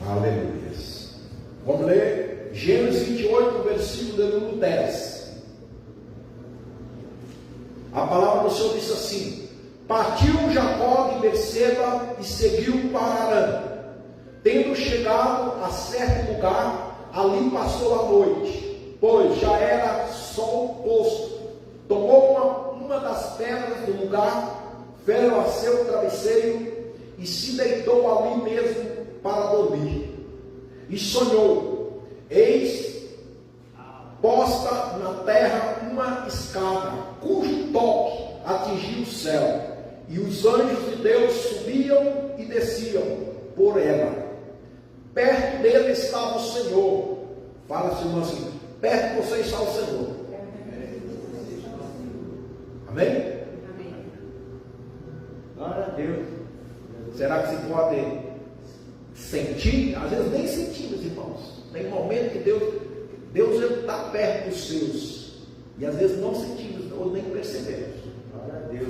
Aleluia. Vamos ler Gênesis 28, versículo de número 10. A palavra do Senhor diz assim: partiu Jacó de Berseba e seguiu para Harã. Tendo chegado a certo lugar, ali passou a noite, pois já era sol posto. Tomou uma das pedras do lugar, fez a seu travesseiro e se deitou ali mesmo para dormir. E sonhou: eis posta na terra uma escada, cujo toque atingia o céu, e os anjos de Deus subiam e desciam por ela. Perto dele estava o Senhor. Fala, Senhor, assim: perto de você está o Senhor. Amém? Amém. Glória a Deus. Será que se pode sentir? Às vezes nem sentimos, irmãos. Tem momento que Deus está perto dos seus, e às vezes não sentimos ou nem percebemos. Glória a Deus.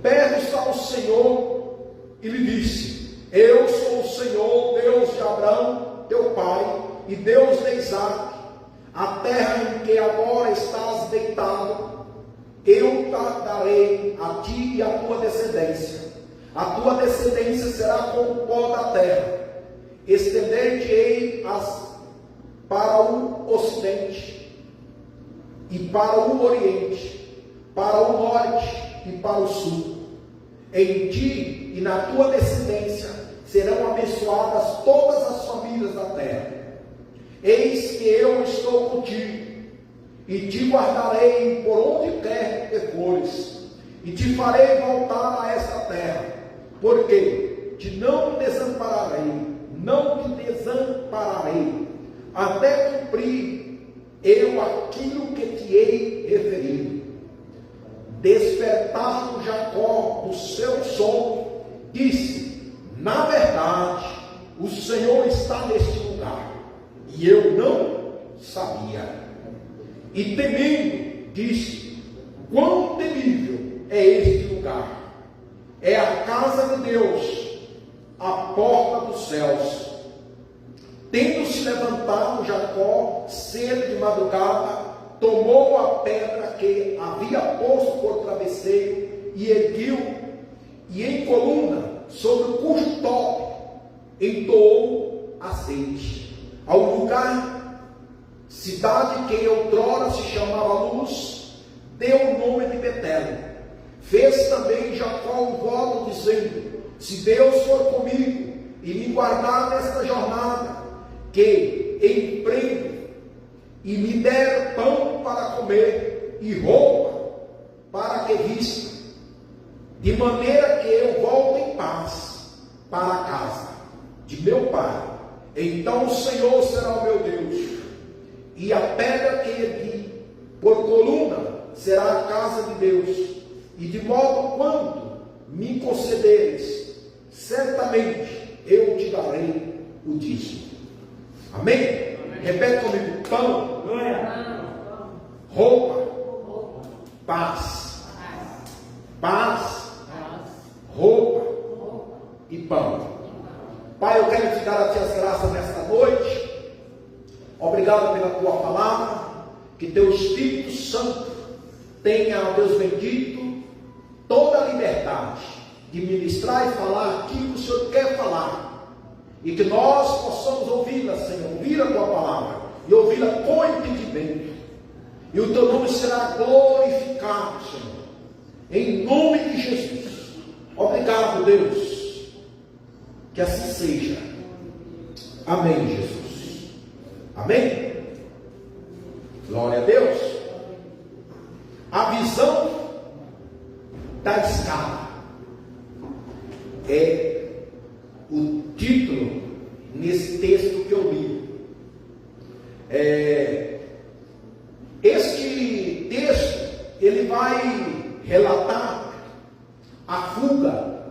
Perto está o Senhor e lhe disse: eu sou o Senhor, Deus de Abraão, teu pai, e Deus de Isaque. A terra em que agora estás deitado, eu te darei a ti e a tua descendência. A tua descendência será como o pó da terra. Estender-te-ei para o ocidente e para o oriente, para o norte e para o sul. Em ti e na tua descendência serão abençoadas todas as famílias da terra. Eis que eu estou contigo, e te guardarei por onde quer que fores, e te farei voltar a esta terra, porque te não te desampararei, até cumprir eu aquilo que te hei referido. Despertado Jacó do seu sono, disse: na verdade, o Senhor está neste lugar, e eu não sabia. E temendo, disse: quão temível é este lugar! É a casa de Deus, a porta dos céus. Tendo-se levantado Jacó cedo de madrugada, tomou a pedra que havia posto por travesseiro e erguiu, e em coluna, sobre cujo toque entoou azeite. Ao lugar, cidade que outrora se chamava Luz, deu o nome de Betel. Fez também Jacó um voto, dizendo: se Deus for comigo e me guardar nesta jornada que empreendo, e me der pão para comer e roupa para que vista, de maneira que eu volte em paz para a casa de meu pai, então o Senhor será o meu Deus, e a pedra que ergui por coluna será a casa de Deus, e de modo quanto me concederes, certamente eu te darei o dízimo. Amém? Amém. Repete comigo: pão, roupa, paz. Paz, roupa e pão. Pai, eu quero te dar a ti as graças nesta noite. Obrigado pela tua palavra. Que teu Espírito Santo tenha, ó Deus bendito, toda a liberdade de ministrar e falar aquilo que o Senhor quer falar. E que nós possamos ouvi-la, Senhor, ouvir a tua palavra e ouvi-la com entendimento. E o teu nome será glorificado, Senhor, em nome de Jesus. Obrigado, Deus. Que assim seja. Amém, Jesus. Amém? Glória a Deus. A visão da escada é o título nesse texto que eu li. Este texto, ele vai relatar a fuga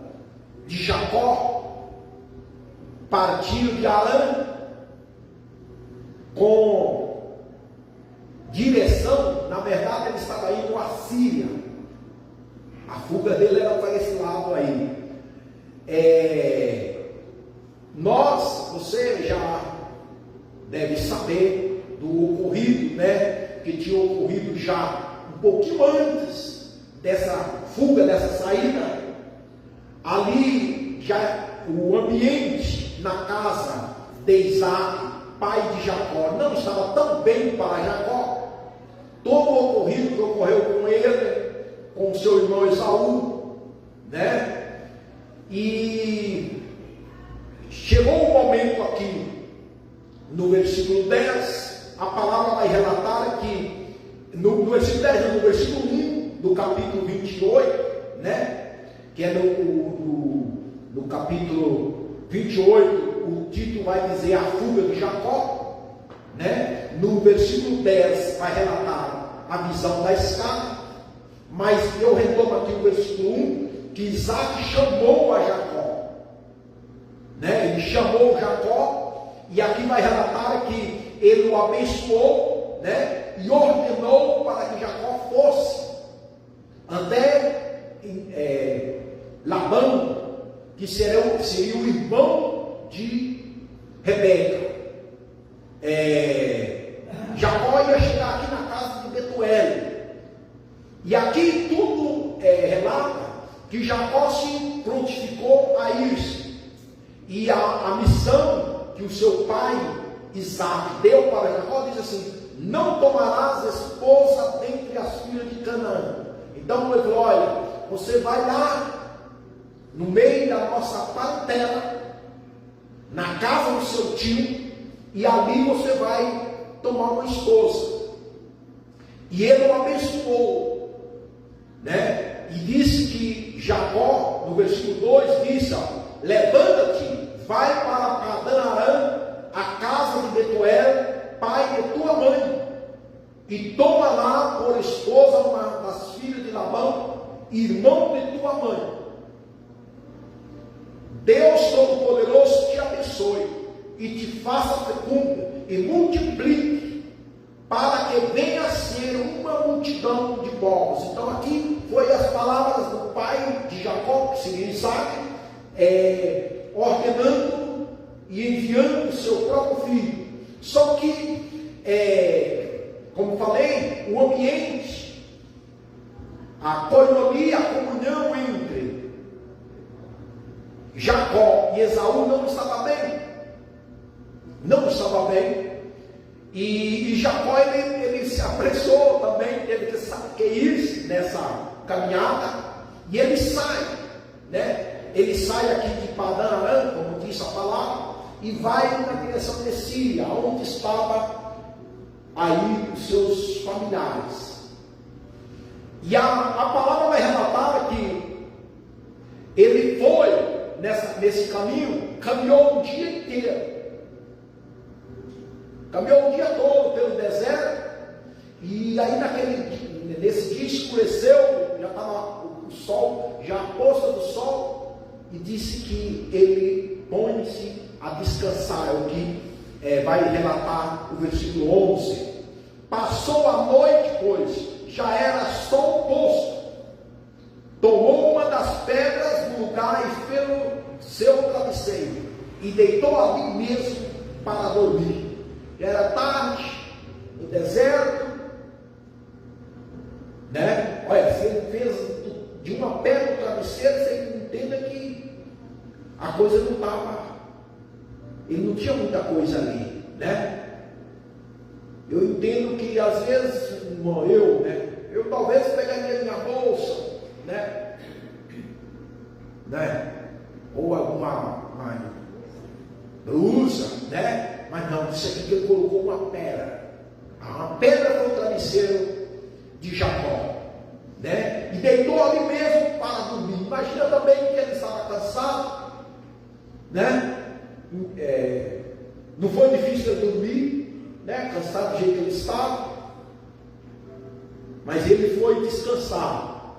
de Jacó, partindo de Harã, com direção, na verdade ele estava indo à Síria. A fuga dele era para esse lado aí. Você já deve saber do ocorrido, que tinha ocorrido já um pouquinho antes dessa fuga, dessa saída. Ali já o ambiente na casa de Isaac, pai de Jacó, não estava tão bem para Jacó. Todo o ocorrido que ocorreu com ele, com seu irmão Esaú, e chegou um momento aqui, no versículo 10, a palavra vai relatar que, no versículo 10, no versículo 1 do capítulo 28, que é no capítulo 28, o título vai dizer a fuga de Jacó, no versículo 10 vai relatar a visão da escada, mas eu retomo aqui o versículo 1, que Isaac chamou a Jacó, ele chamou Jacó, e aqui vai relatar que ele o abençoou, e ordenou para que Jacó fosse até Labão, que seria o irmão de Rebeca. Jacó ia chegar aqui na casa de Betuel, e aqui tudo relata que Jacó se prontificou a ir-se, e a missão que o seu pai Isaac deu para Jacó diz assim: não tomarás esposa dentre as filhas de Canaã. Então ele falou: olha, você vai lá no meio da nossa parentela, na casa do seu tio, e ali você vai tomar uma esposa. E ele o abençoou, e disse que Jacó, no versículo 2, disse: levanta-te, vai para Padã-Arã, a casa de Betuel, pai de tua mãe, e toma lá por esposa uma das filhas de Labão, irmão de tua mãe. Deus Todo-Poderoso te abençoe e te faça fecunda e multiplique, para que venha a ser uma multidão de povos. Então aqui foi as palavras do pai de Jacó, que seria Isaac, ordenando e enviando o seu próprio filho. Só que, como falei, o ambiente, a coinonia, a comunhão entre Jacó e Esaú não estava bem. Não estava bem. E Jacó ele se apressou também, teve que ir nessa caminhada, e ele sai, Ele sai aqui de Padã-Arã, como diz a palavra, e vai na direção de Síria, onde estava aí os seus familiares. E a palavra vai relatar que ele foi nesse caminho, caminhou o dia inteiro. Caminhou o dia todo pelo deserto, e aí nesse dia escureceu, já estava o sol, já a posta do sol, e disse que ele põe-se a descansar, é o que vai relatar o versículo 11. Passou a noite, pois já era sol posto, tomou uma das pedras do lugar e fez o seu travesseiro, e deitou ali mesmo para dormir. Era tarde, no deserto, Olha, se ele fez de uma pedra o travesseiro, você entenda que a coisa não estava, ele não tinha muita coisa ali, Eu entendo que às vezes, irmão, eu talvez pegaria minha bolsa, ou alguma blusa, mas não, isso aqui que ele colocou uma pedra. A pedra foi o travesseiro de Jacó, e deitou ali mesmo para dormir. Imagina também que ele estava cansado, não foi difícil ele dormir, cansado do jeito que ele estava, mas ele foi descansar,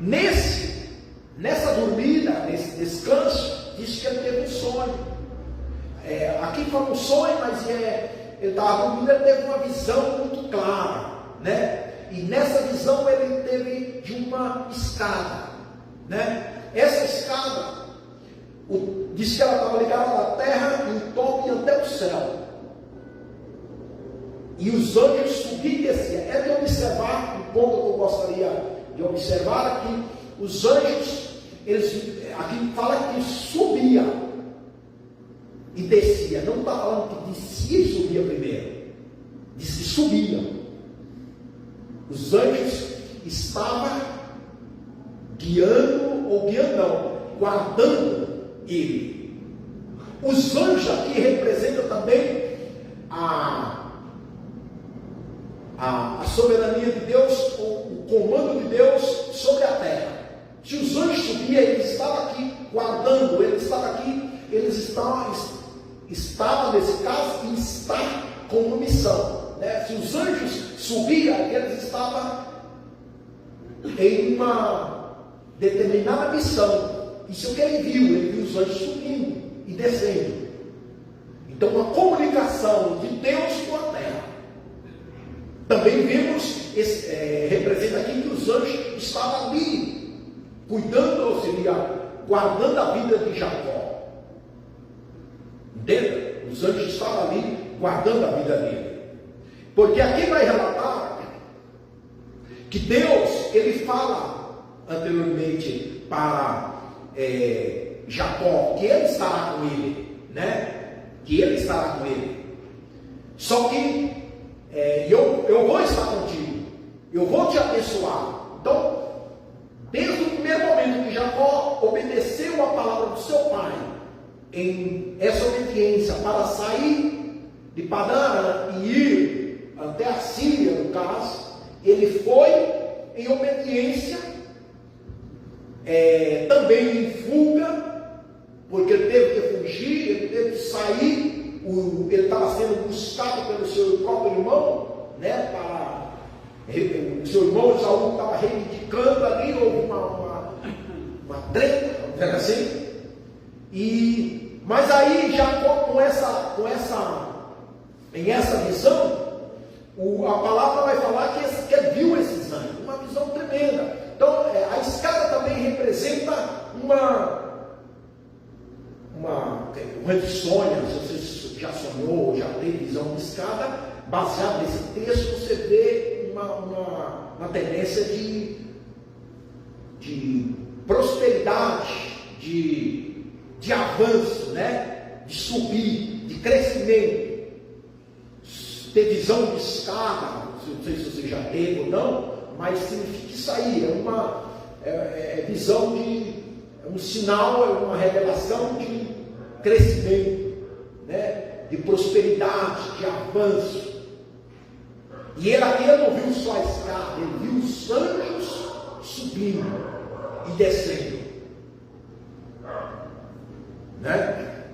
nessa dormida, nesse descanso, diz que ele teve um sonho. Aqui foi um sonho, mas ele estava dormindo, ele teve uma visão muito clara, e nessa visão ele teve de uma escada, essa escada Diz que ela estava ligada na terra, em topo e até o céu. E os anjos subiam e desciam. É de observar, um ponto que eu gostaria de observar, que os anjos, aqui fala que subia e descia. Não está falando que descia e subia primeiro. Diz que subia. Os anjos estavam guardando ele. Os anjos aqui representam também a soberania de Deus, o comando de Deus sobre a terra. Se os anjos subiam, eles estavam aqui guardando, eles estavam aqui, eles estavam nesse caso, e está com uma missão. Né? Se os anjos subiam, eles estavam em uma determinada missão. Isso é o que ele viu os anjos subindo e descendo. Então, uma comunicação de Deus com a terra. Também vemos, representa aqui que os anjos estavam ali, cuidando, ou seja, guardando a vida de Jacó. Entende? Os anjos estavam ali, guardando a vida dele. Porque aqui vai relatar que Deus, ele fala anteriormente para Jacó, que ele estará com ele, né? Que ele estará com ele. Só que eu vou estar contigo, eu vou te abençoar. Então, desde o primeiro momento que Jacó obedeceu a palavra do seu pai, em essa obediência para sair de Padã e ir até a Síria, no caso, ele foi em obediência, também em fuga, porque ele teve que fugir, ele teve que sair. Ele estava sendo buscado pelo seu próprio irmão, né? O seu irmão Saul estava reivindicando ali, houve uma treta, vamos dizer assim. Mas aí Jacó, em essa visão, a palavra vai falar que ele viu esses anjos, uma visão tremenda. Então, a escada também representa uma de sonhos. Você já sonhou, já teve visão de escada, baseado nesse texto, você vê uma tendência de prosperidade, de avanço, né? De subir, de crescimento. Ter visão de escada, não sei se você já teve ou não, mas significa isso aí, visão é um sinal, é uma revelação de crescimento, né? De prosperidade, de avanço. E ele não viu só a escada, ele viu os anjos subindo e descendo, né?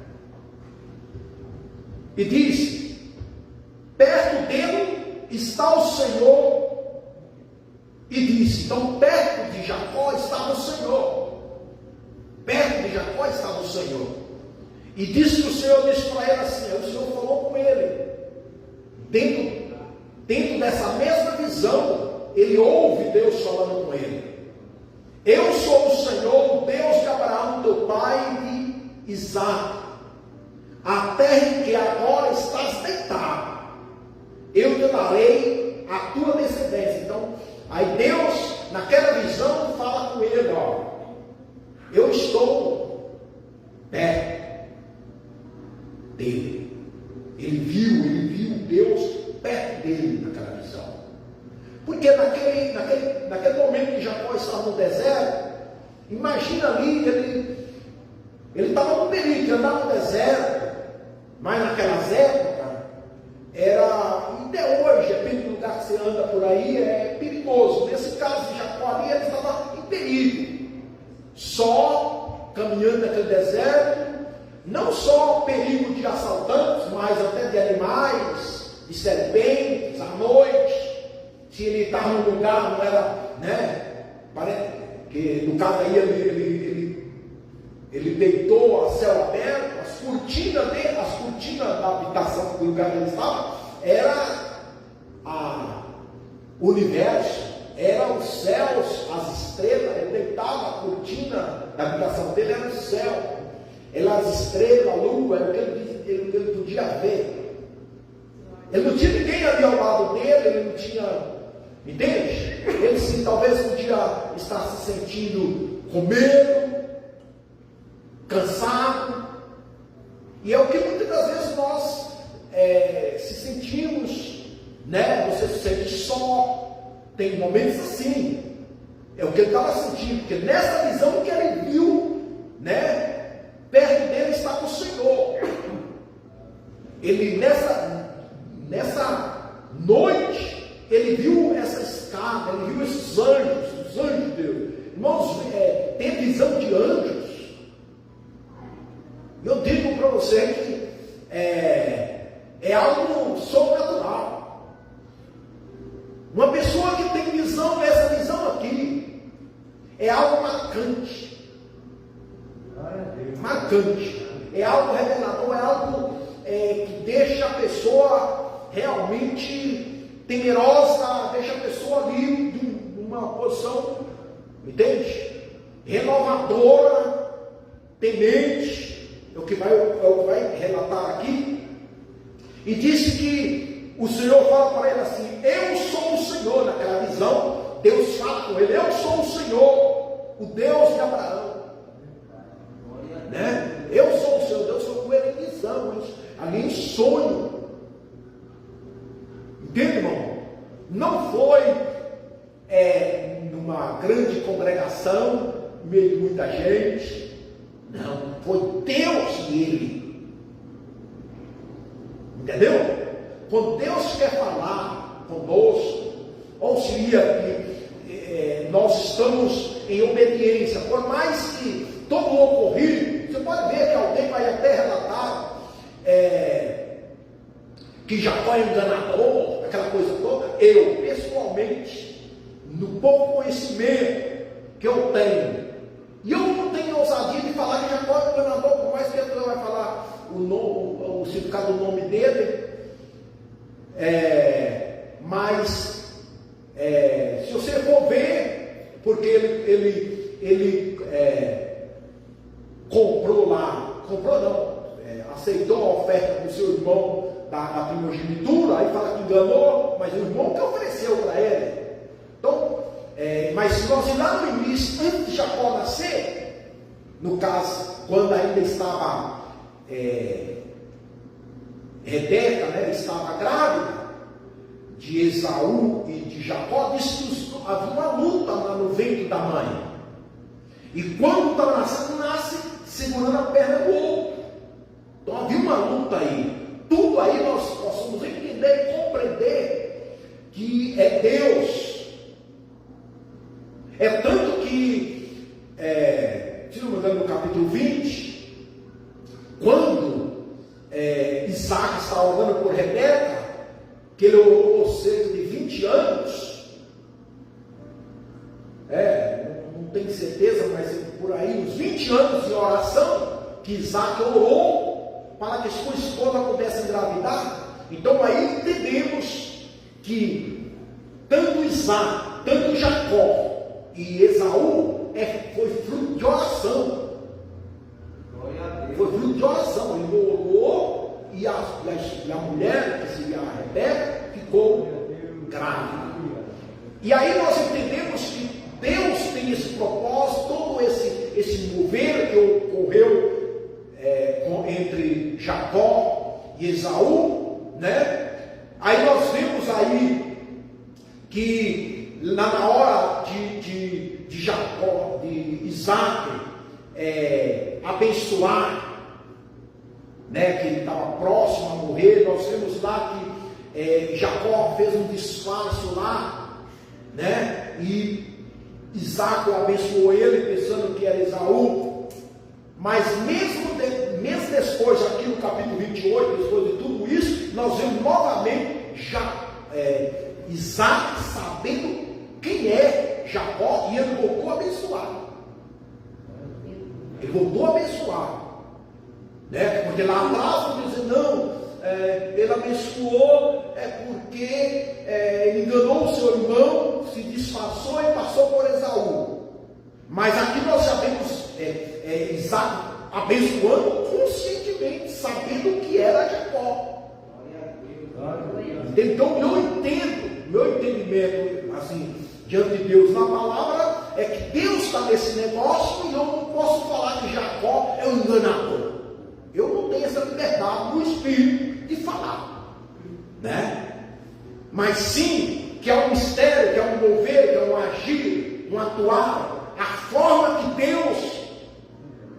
E diz: perto dele está o Senhor. E disse, então perto de Jacó estava o Senhor. Perto de Jacó estava o Senhor. E disse que o Senhor disse para ele assim, o Senhor falou com ele. Dentro dessa mesma visão, ele ouve Deus falando com ele. Eu sou o Senhor, o Deus de Abraão, teu pai, e de Isaque. A terra em que agora estás deitado, eu te darei a tua descendência. Então, aí Deus, naquela visão, fala com ele, eu estou perto dele. Ele viu Deus perto dele naquela visão. Porque naquele momento que Jacó estava no deserto, imagina ali, ele estava no perigo de andar no deserto, mas naquelas épocas, até hoje, depende do lugar que você anda por aí, é perigoso. Nesse caso de Jacó ali, ele estava em perigo, só caminhando naquele deserto, não só perigo de assaltantes, mas até de animais, de serpentes, à noite. Se ele estava num lugar, não era, né? Parece que no caso aí ele deitou a céu aberto, as cortinas da habitação do lugar que ele estava, era o universo, eram os céus, as estrelas. Ele deitava, a cortina da habitação dele era o céu. as estrelas, a lua, era o que ele podia ver. Ele não tinha ninguém ali ao lado dele, ele não tinha, entende? Ele sim, talvez podia estar se sentindo com medo, cansado, e é o que muitas das vezes nós se sentimos, né? Você se sente só, tem momentos assim, é o que ele estava sentindo, porque nessa visão que ele viu, né? Perto dele estava o Senhor. Ele nessa noite, ele viu essa escada, ele viu esses anjos, os anjos de Deus. Irmãos, ter visão de anjos, eu digo para você que é algo sobrenatural. Uma pessoa que tem visão, essa visão aqui, é algo marcante. Marcante. É algo revelador, é algo que deixa a pessoa realmente temerosa, deixa a pessoa ali numa posição, entende? Renovadora, temente, é o que vai relatar aqui. E disse que o Senhor fala para ele assim: eu sou o Senhor. Naquela visão, Deus fala com ele: eu sou o Senhor, o Deus de Abraão, né? Eu sou o Senhor. Deus falou com ele em visão, ali em sonho. Entende, irmão? Não foi numa grande congregação, no meio de muita gente. Não, foi Deus e ele. Entendeu? Quando Deus quer falar conosco, auxilia que nós estamos em obediência, por mais que todo o ocorrido, você pode ver que alguém vai até relatar que Jacó é enganador, aquela coisa toda. Eu, pessoalmente, no pouco conhecimento que eu tenho, e eu não tenho ousadia de falar que Jacó é enganador, por mais que a pessoa vai falar o significado do nome dele, mas se você for ver, porque ele aceitou a oferta do seu irmão da primogenitura, aí fala que enganou, mas o irmão que ofereceu para ele. Então, mas se nós ir lá no início, antes de Jacó nascer, no caso, quando ainda estava Rebeca, né, estava grávida de Esaú e de Jacó, disse que havia uma luta lá no ventre da mãe. E quando estava nascendo, nasce segurando a perna do outro. Então havia uma luta aí. Tudo aí nós possamos entender e compreender que é Deus. É tanto que, se não me engano, no capítulo 20, quando Isaac está orando por Rebeca, que ele orou por cerca de 20 anos, não tenho certeza, mas por aí, uns 20 anos de oração, que Isaac orou para que sua esposa pudesse engravidar. Então aí entendemos que tanto Isaac, tanto Jacó e Esaú foi fruto de oração. Foi fruto de oração. Ele orou e a mulher, que seria a Rebeca, ficou grávida. E aí nós entendemos que Deus tem esse propósito, todo esse mover que ocorreu entre Jacó e Esaú, né? Aí nós vemos aí que na hora de Jacó, de Isaac abençoar, né, que ele estava próximo a morrer, nós vemos lá que Jacó fez um disfarce lá, né, e Isaac abençoou ele pensando que era Esaú. Mas mesmo depois, aqui no capítulo 28, depois de tudo isso, nós vemos novamente Isaac sabendo quem é Jacó, e ele voltou a abençoar. Ele voltou a abençoar, né? Porque lá atrás vamos dizer, não, ele abençoou porque ele enganou o seu irmão, se disfarçou e passou por Esaú. Mas aqui nós sabemos, Isaac abençoando conscientemente, sabendo que era Jacó. Então, meu entendimento, assim, diante de Deus na palavra, é que Deus está nesse negócio e eu não posso falar que Jacó é um enganador. Eu não tenho essa liberdade no espírito de falar, né? Mas sim, que é um mistério, que é um mover, que é um agir, um atuar, a forma que Deus,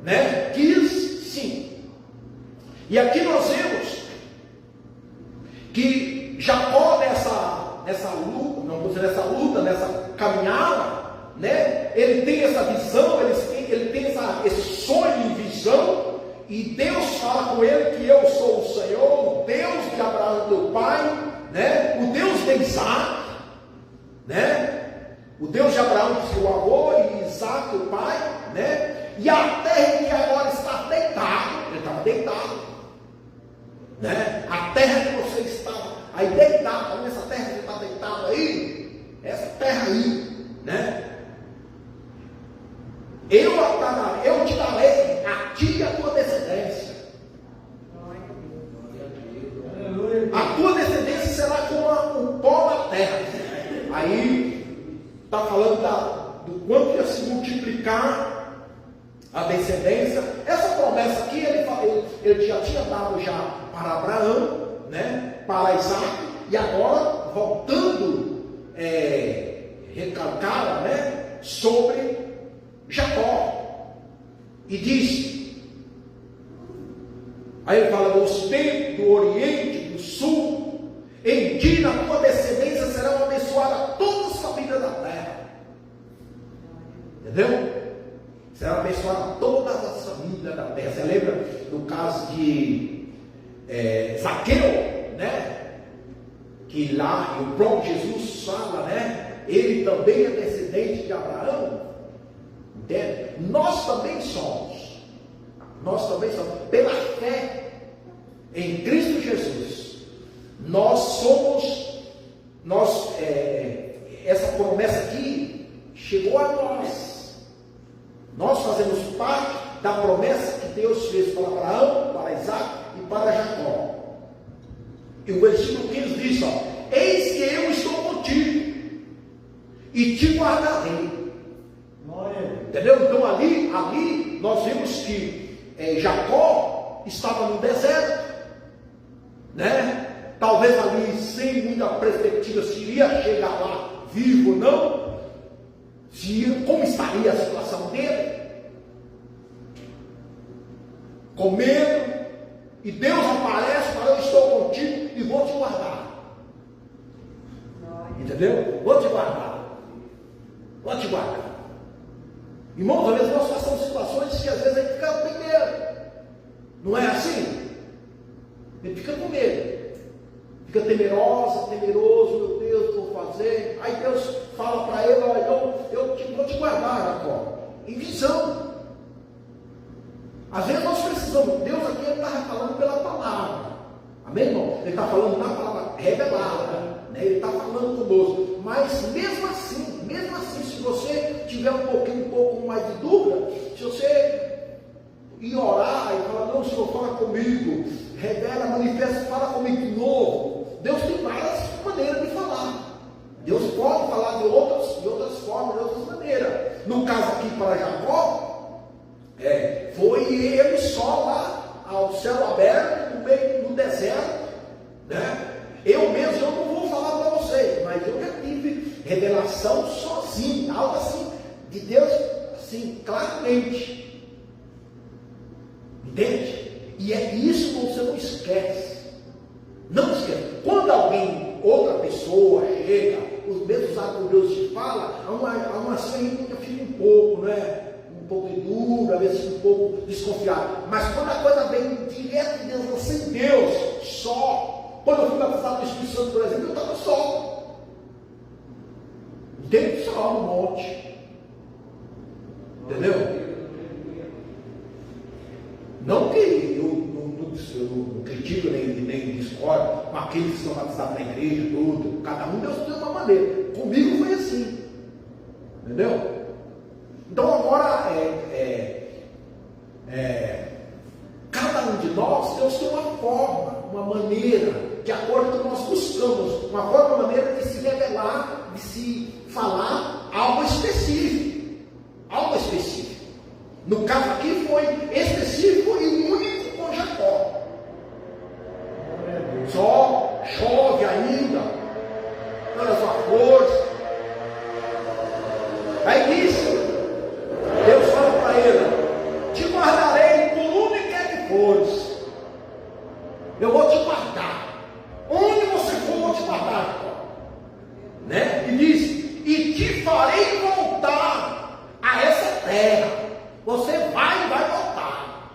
né, quis, sim. E aqui nós vemos que Jacó nessa luta, nessa caminhada, né, ele tem essa visão, ele tem esse sonho e visão, e Deus fala com ele que eu sou o Senhor, o Deus de Abraão teu pai, né, o Deus de Isaac, né, o Deus de Abraão, seu avô, e Isaac, teu pai, né, e a terra que agora está deitado, ele estava deitado, né, a terra que você estava aí deitado, essa terra que você está deitado aí, essa terra aí, né, eu te darei a ti e a tua descendência. A tua descendência será como o pó da terra. Aí está falando do quanto ia se multiplicar a descendência. Essa promessa aqui ele já tinha dado já para Abraão, né, para Isaac, e agora voltando recalcada, né, sobre Jacó. E diz, aí ele fala do ocidente, do oriente, do sul, em ti na tua descendência serão abençoadas todas as famílias da terra. Entendeu? Serão abençoadas todas as famílias da terra. Você lembra do caso de Zaqueu, né? Que lá o próprio Jesus fala, né? Ele também é descendente de Abraão. Entende? Nós também somos. Pela fé em Cristo Jesus. Nós somos. Essa promessa aqui chegou a nós. Nós fazemos parte da promessa que Deus fez para Abraão, para Isaac e para Jacó. E o versículo 15 diz: ó, eis que eu estou contigo e te guardarei. Entendeu? Então ali nós vimos que Jacó estava no deserto, né? Talvez ali sem muita perspectiva se iria chegar lá vivo ou não, como estaria a situação dele, com medo, e Deus aparece e fala: eu estou contigo e vou te guardar. Entendeu? Vou te guardar. Irmãos, às vezes nós passamos situações que às vezes a gente fica com medo. Não é assim? A gente fica com medo. Fica temeroso, meu Deus, o que eu vou fazer? Aí Deus fala para ele: olha, eu vou te guardar, Jacó. Em visão. Às vezes nós precisamos. Deus aqui está falando pela palavra. Amém, irmão? Ele está falando na palavra revelada, né? Ele está falando conosco. Mas mesmo assim, se você tiver um pouco mais de dúvida, se você ir orar e falar: não, Senhor, fala comigo, revela, manifesta, fala comigo de novo. Deus tem várias maneiras de falar. Deus pode falar de outras formas, de outras maneiras. No caso aqui para Jacó, foi ele só lá ao céu aberto, no meio do deserto, né? Eu mesmo não vou falar para vocês, mas eu já tive revelação sozinho, algo assim, de Deus, assim, claramente. Entende? E é isso que você não esquece. Não esquece. Quando outra pessoa chega, os mesmos atos te fala, há uma assim, fica um pouco, né? Um pouco duro, às vezes um pouco desconfiado. Mas quando a coisa vem direto de Deus, sem Deus, só. Quando eu fui batizado do Espírito Santo, por exemplo, eu estava só. Entende? Só no monte. Entendeu? Não que eu não critico nem discordo com aqueles que são batizados na igreja, tudo. Cada um Deus tem uma maneira. Comigo foi assim. Entendeu? Então agora cada um de nós, Deus tem uma forma, uma maneira, de acordo com o que nós buscamos, uma forma, uma maneira de se revelar, de se falar algo específico. Algo específico. No caso aqui foi específico e único com Jacó. Só chove ainda, toda a sua força. Aí disse, Deus fala para ele: te guardarei por onde quer que fores. Eu vou te guardar. Onde você for, eu vou te guardar. Né? E diz: e te farei voltar a essa terra. Você vai voltar.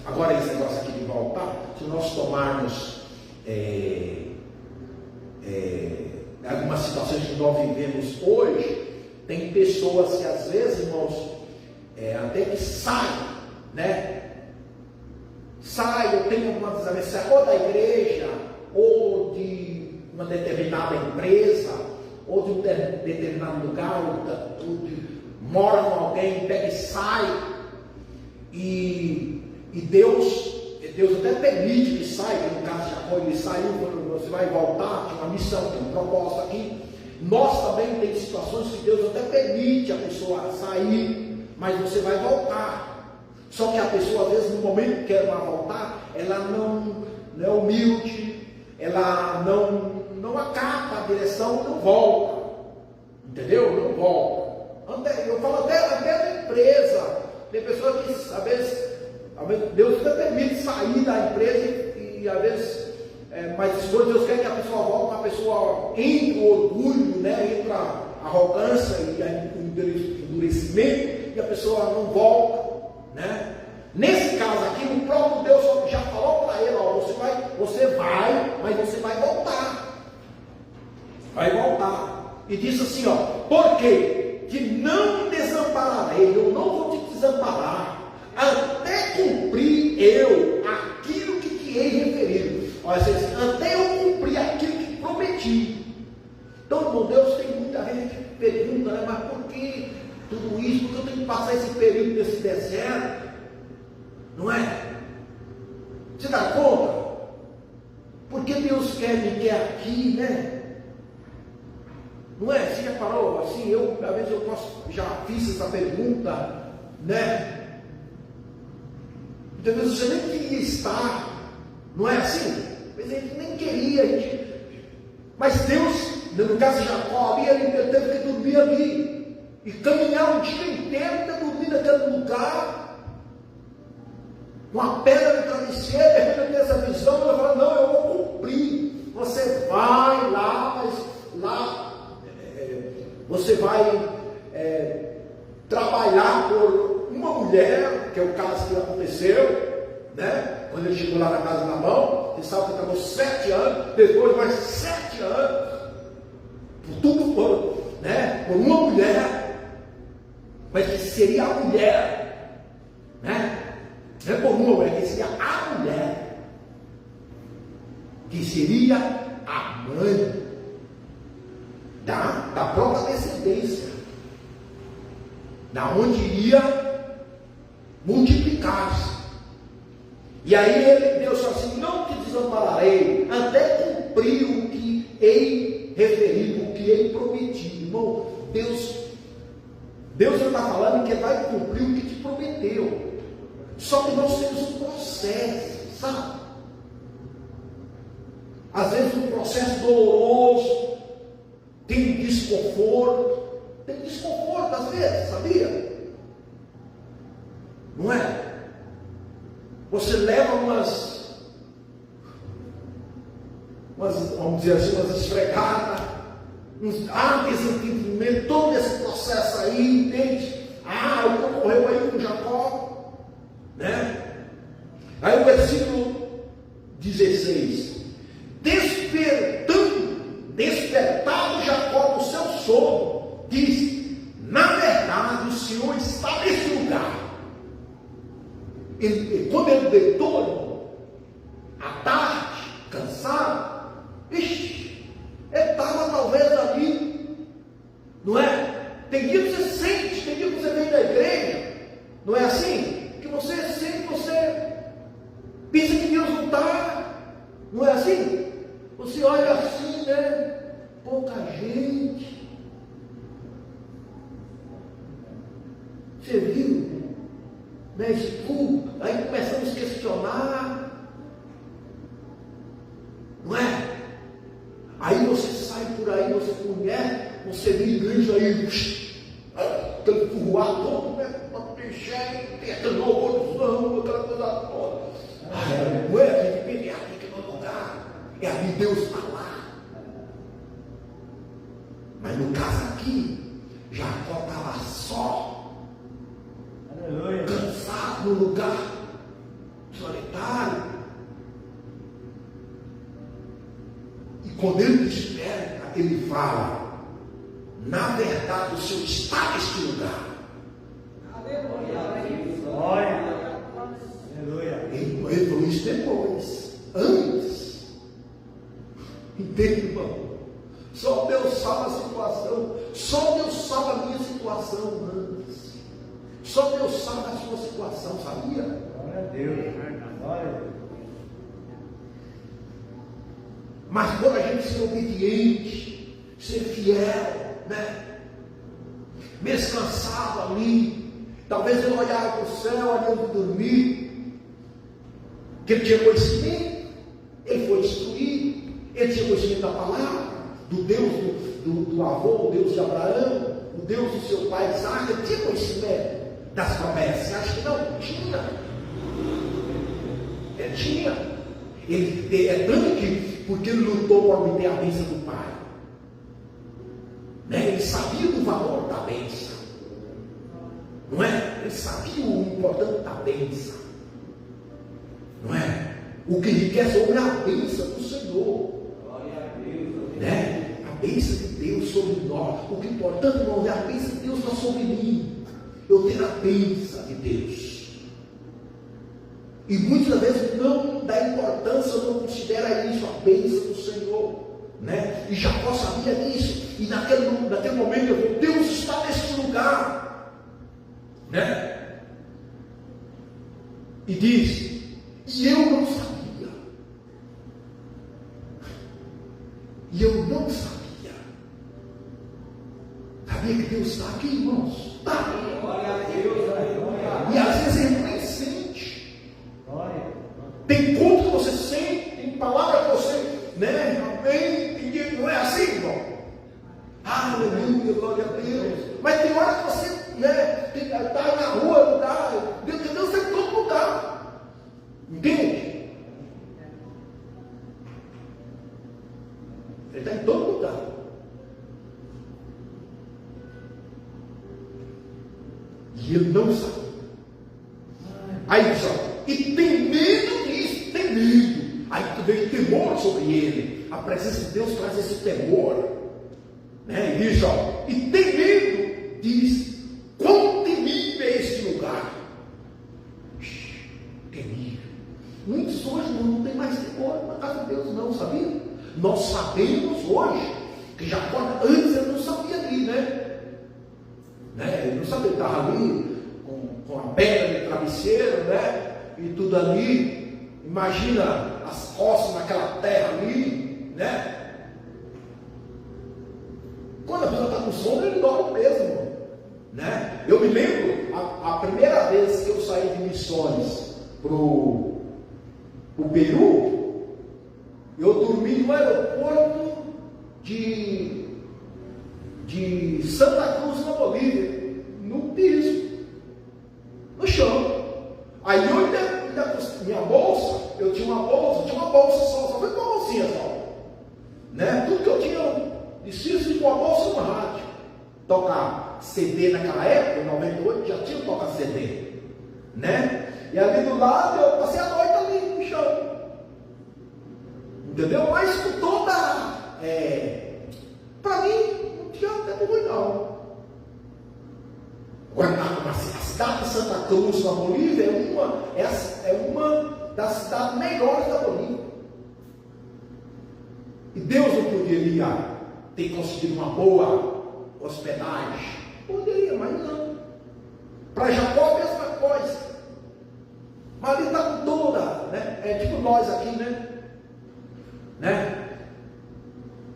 Agora, esse negócio aqui de voltar, se nós tomarmos algumas situações que nós vivemos hoje, tem pessoas que às vezes, irmãos, até que saem, né? Eu tenho uma desavença ou da igreja, ou de uma determinada empresa, ou de um determinado lugar, ou mora com alguém, pega e sai, e Deus até permite que saia. No caso de Jacó, ele saiu, você vai voltar, tem uma missão, tem um propósito aqui. Nós também tem situações que Deus até permite a pessoa sair, mas você vai voltar. Só que a pessoa, às vezes, no momento que ela vai voltar, ela não é humilde, ela não acata a direção, não volta. Entendeu? Não volta. Eu falo até da empresa. Tem pessoas que, às vezes, Deus até permite sair da empresa e às vezes, mas se Deus quer que a pessoa volte, a pessoa entra o orgulho, né? Entra a arrogância e o endurecimento, e a pessoa não volta. Né? Nesse caso aqui, o próprio Deus já falou para ele: ó, você vai, mas você vai voltar. Vai voltar. E disse assim: ó, por quê? Que não me desampararei, eu não vou te desamparar, até cumprir eu aquilo que te hei referido. Olha, até eu cumprir aquilo que prometi. Então, irmão, Deus, tem muita gente que pergunta, né? Mas por que tudo isso? Porque eu tenho que passar esse período desse deserto? Não é? Você dá conta? Porque Deus me quer aqui, né? Não é? Você já parou assim? Às vezes já fiz essa pergunta, né? Muitas vezes você nem queria estar, não é assim? Às vezes a gente nem queria, mas Deus, no caso de Jacó, ele teve que dormir ali. E caminhar o dia inteiro para dormir naquele lugar, com a pedra no travesseiro. Ele tem essa visão, ele fala: não, eu vou cumprir. Você vai lá, mas lá você vai trabalhar por uma mulher, que é o caso que aconteceu, né? Quando ele chegou lá na casa de Labão, ele sabe que trabalhou 7 anos, depois mais 7 anos, por tudo, por uma mulher. Mas que seria a mulher, né? Não é por uma mulher, que seria a mulher, que seria a mãe da própria descendência, da onde iria multiplicar-se. E aí Deus falou assim: não te desampararei, até cumprir o que hei referido, o que hei prometido. Irmão, Deus está falando que vai cumprir o que te prometeu. Só que nós temos um processo, sabe? Às vezes um processo doloroso, tem desconforto. Tem desconforto às vezes, sabia? Não é? Você leva vamos dizer assim, umas esfregadas, uns desentendimento, todo esse processo aí, entende? O que ocorreu aí com Jacó, né? Aí o versículo 16: despertado Jacó do seu sono, diz: na verdade o Senhor está nesse lugar. E quando ele deitou, à tarde, cansado, ele estava talvez ali, não é? Tem dia que você sente, tem dia que você vem da igreja, não é assim? Que você sempre pensa que Deus não está. Não é assim? Você olha assim, né? Pouca gente. Você viu? Né? Esse culto. Aí começamos a questionar. Não é? Aí você sai por aí, você conhece, você vê a igreja aí, aquele furroar todo, né? Tem aquele louvorzão, aquela coisa toda. Não é? De repente é aqui que é o lugar. É ali Deus está lá. Mas no caso aqui, Jacó estava só, cansado no lugar, solitário. E quando ele desperta, ele fala: na verdade o Senhor está neste lugar. Ele falou isso depois. Antes, entende, irmão? Só Deus sabe a situação. Só Deus sabe a minha situação antes. Só Deus sabe a sua situação, sabia? Glória a Deus. Glória a Deus. Mas quando a gente ser obediente, ser fiel, né? Mesmo cansado ali, talvez ele olhava para o céu ali antes de dormir, que ele tinha conhecimento, ele foi instruído, ele tinha conhecimento da palavra, do Deus do avô, o Deus de Abraão, o Deus do seu pai Isaac. Ele tinha conhecimento das promessas. Você acha que não? Tinha. Ele tinha. Ele é tanto que, porque ele lutou para obter a bênção do pai, né? Ele sabia do valor da bênção, não é? Ele sabia o importante da bênção, não é? O que enriquece é a bênção do Senhor, né? A bênção de Deus sobre nós. O que é importante, irmão, é a bênção de Deus está sobre mim. Eu tenho a bênção de Deus. E muitas vezes não dá importância, não considera isso a bênção do Senhor, né? E Jacó sabia disso. E naquele momento eu falei: Deus está nesse lugar, né? E diz: e eu não sabia. E eu não sabia. Sabia que Deus está aqui, irmãos? Está. Glória a Deus. E às vezes ele nem sente. Tem conto que você sente, tem palavra que você, né? Amém. Não é assim, irmão? Aleluia, glória a Deus. Mas tem hora que você, né? Está na rua, não está. Deus está em todo lugar. Entende? Ele está em todo lugar. E ele não sabe. Aí diz: e tem medo disso, tem medo. Aí veio temor sobre ele. A presença de Deus traz esse temor, né? E diz: e tem medo, diz: quão temível é este lugar. Temível. Muitos hoje não tem mais temor na casa de Deus, não, sabia? Nós sabemos hoje que Jacó, antes ele não sabia ali, né? Ele não sabia, ele estava ali com a pedra de travesseiro, né? E tudo ali. Imagina as roças naquela terra ali, né? Quando a pessoa está com sono, ele dorme mesmo, né? Eu me lembro a primeira vez que eu saí de missões pro Peru, eu dormi no aeroporto de Santa Cruz, na Bolívia, no piso, no chão. Aí eu ainda minha bolsa, eu tinha uma bolsa só foi com uma bolsinha só, né? Tudo que eu tinha de cício com a bolsa no rádio. Tocar CD naquela época, em 98, já tinha tocar CD, né? E ali do lado eu passei a noite ali no chão, entendeu? Mas com toda, para mim não tinha tempo ruim não. Agora, a cidade de Santa Cruz, na Bolívia, é uma das cidades melhores da Bolívia. E Deus não poderia ter conseguido uma boa hospedagem. Poderia, mas não. Para Jacó, a mesma coisa. É tipo nós aqui, né?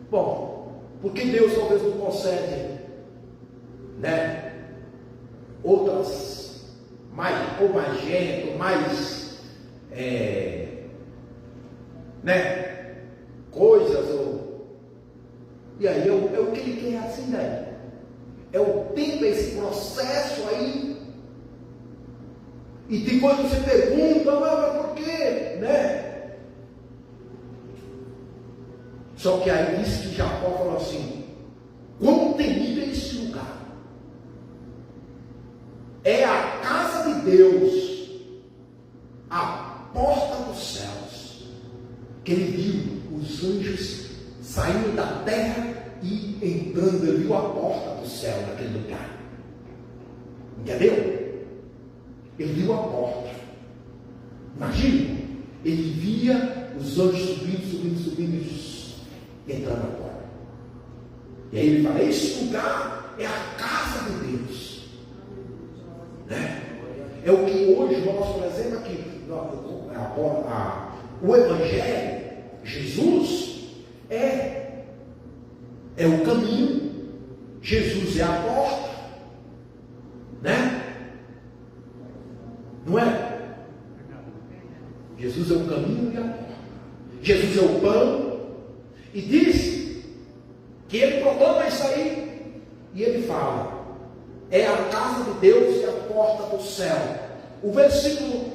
Bom, por que Deus talvez não concede, né? Outras, mais gente, mais, né? Coisas, e aí é o que Ele quer assim, né? É o tempo, esse processo aí. E depois você pergunta, mas por quê? Né? Só que aí diz que Jacó falou assim: quão temido é esse lugar? É a casa de Deus, a porta dos céus. Que ele viu os anjos saindo da terra e entrando, ele viu a porta do céu naquele lugar. Entendeu? Ele viu a porta. Imagina, ele via os anjos subindo e entrando na porta. E aí ele fala: esse lugar é a casa de Deus, né? É o que hoje nós, por exemplo, aqui o Evangelho, Jesus é o caminho, Jesus é a porta, né? Não é? Jesus é o caminho e a porta. Jesus é o pão. E diz que ele proclama isso aí. E ele fala: é a casa de Deus e a porta do céu. O versículo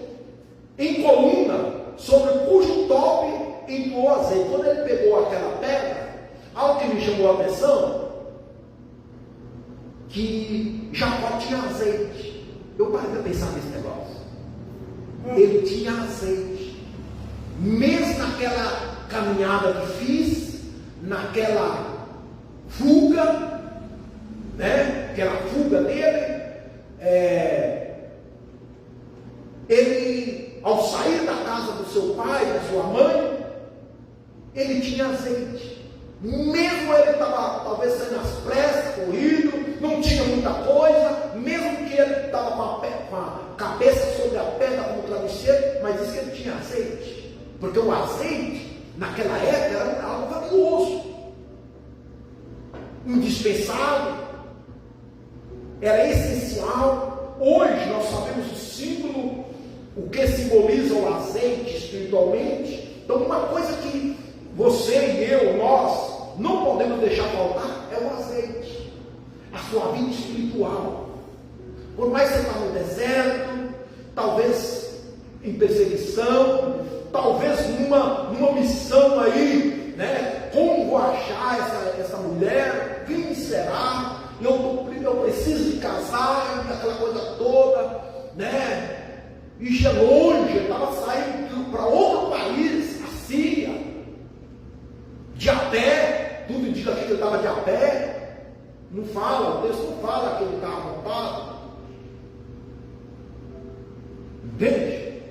em coluna, sobre cujo tope entrou azeite. Quando ele pegou aquela pedra, algo que me chamou a atenção, que Jacó tinha azeite. Eu parei para pensar nesse negócio. Ele tinha azeite. Mesmo naquela caminhada que fiz, naquela fuga, né? Aquela fuga dele, ele, ao sair da casa do seu pai, da sua mãe, ele tinha azeite. Mesmo ele estava talvez saindo às pressas, corrido, não tinha muita coisa, mesmo que ele estava com a cabeça sobre a pedra como travesseiro, mas disse que ele tinha azeite, porque o azeite naquela época era algo valioso, indispensável, era essencial. Hoje nós sabemos o símbolo, o que simboliza o azeite espiritualmente. Então, uma coisa que você e eu, nós não podemos deixar faltar é o azeite, a sua vida espiritual. Por mais que você está no deserto, talvez em perseguição, talvez numa missão aí, né? Como vou achar essa mulher? Quem será? Eu preciso de casar, aquela coisa toda, né? E já longe, estava saindo para outro país, a Síria, de a pé, tudo indica que ele estava de a pé. Não fala, o texto não fala que ele estava montado. Entende?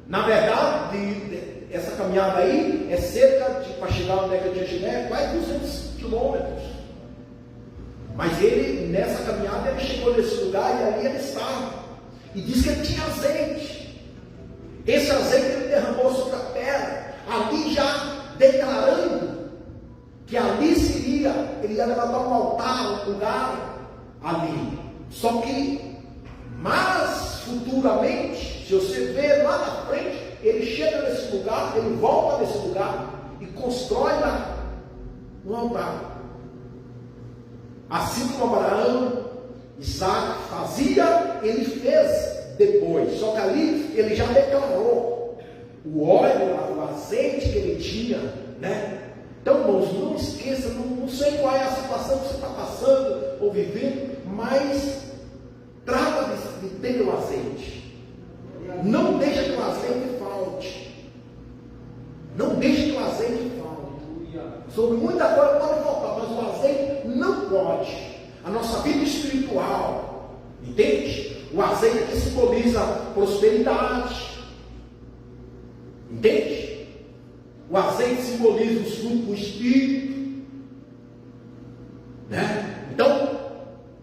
Na verdade, essa caminhada aí é cerca de, para chegar no Neca de Anginé, quase 200 quilômetros. Mas ele, nessa caminhada, ele chegou nesse lugar e ali ele estava. E diz que ele tinha azeite. Esse azeite ele derramou sobre a pedra, ali já declarando que ali seria, ele ia levantar um altar, um lugar ali. Só que, mais futuramente, se você ver lá na frente, ele chega nesse lugar, ele volta nesse lugar e constrói lá um altar. Assim como Abraão, Isaac fazia, ele fez depois. Só que ali ele já declarou o óleo, o azeite que ele tinha, né? Então, irmãos, não esqueça, não sei qual é a situação que você está passando ou vivendo, mas trata de ter o azeite. Não deixa que o azeite falte. Não deixa que o azeite falte. Sobre muita coisa pode faltar, mas o azeite não pode. A nossa vida espiritual, entende? O azeite aqui simboliza prosperidade. Entende? O azeite simboliza os frutos do Espírito, né? Então,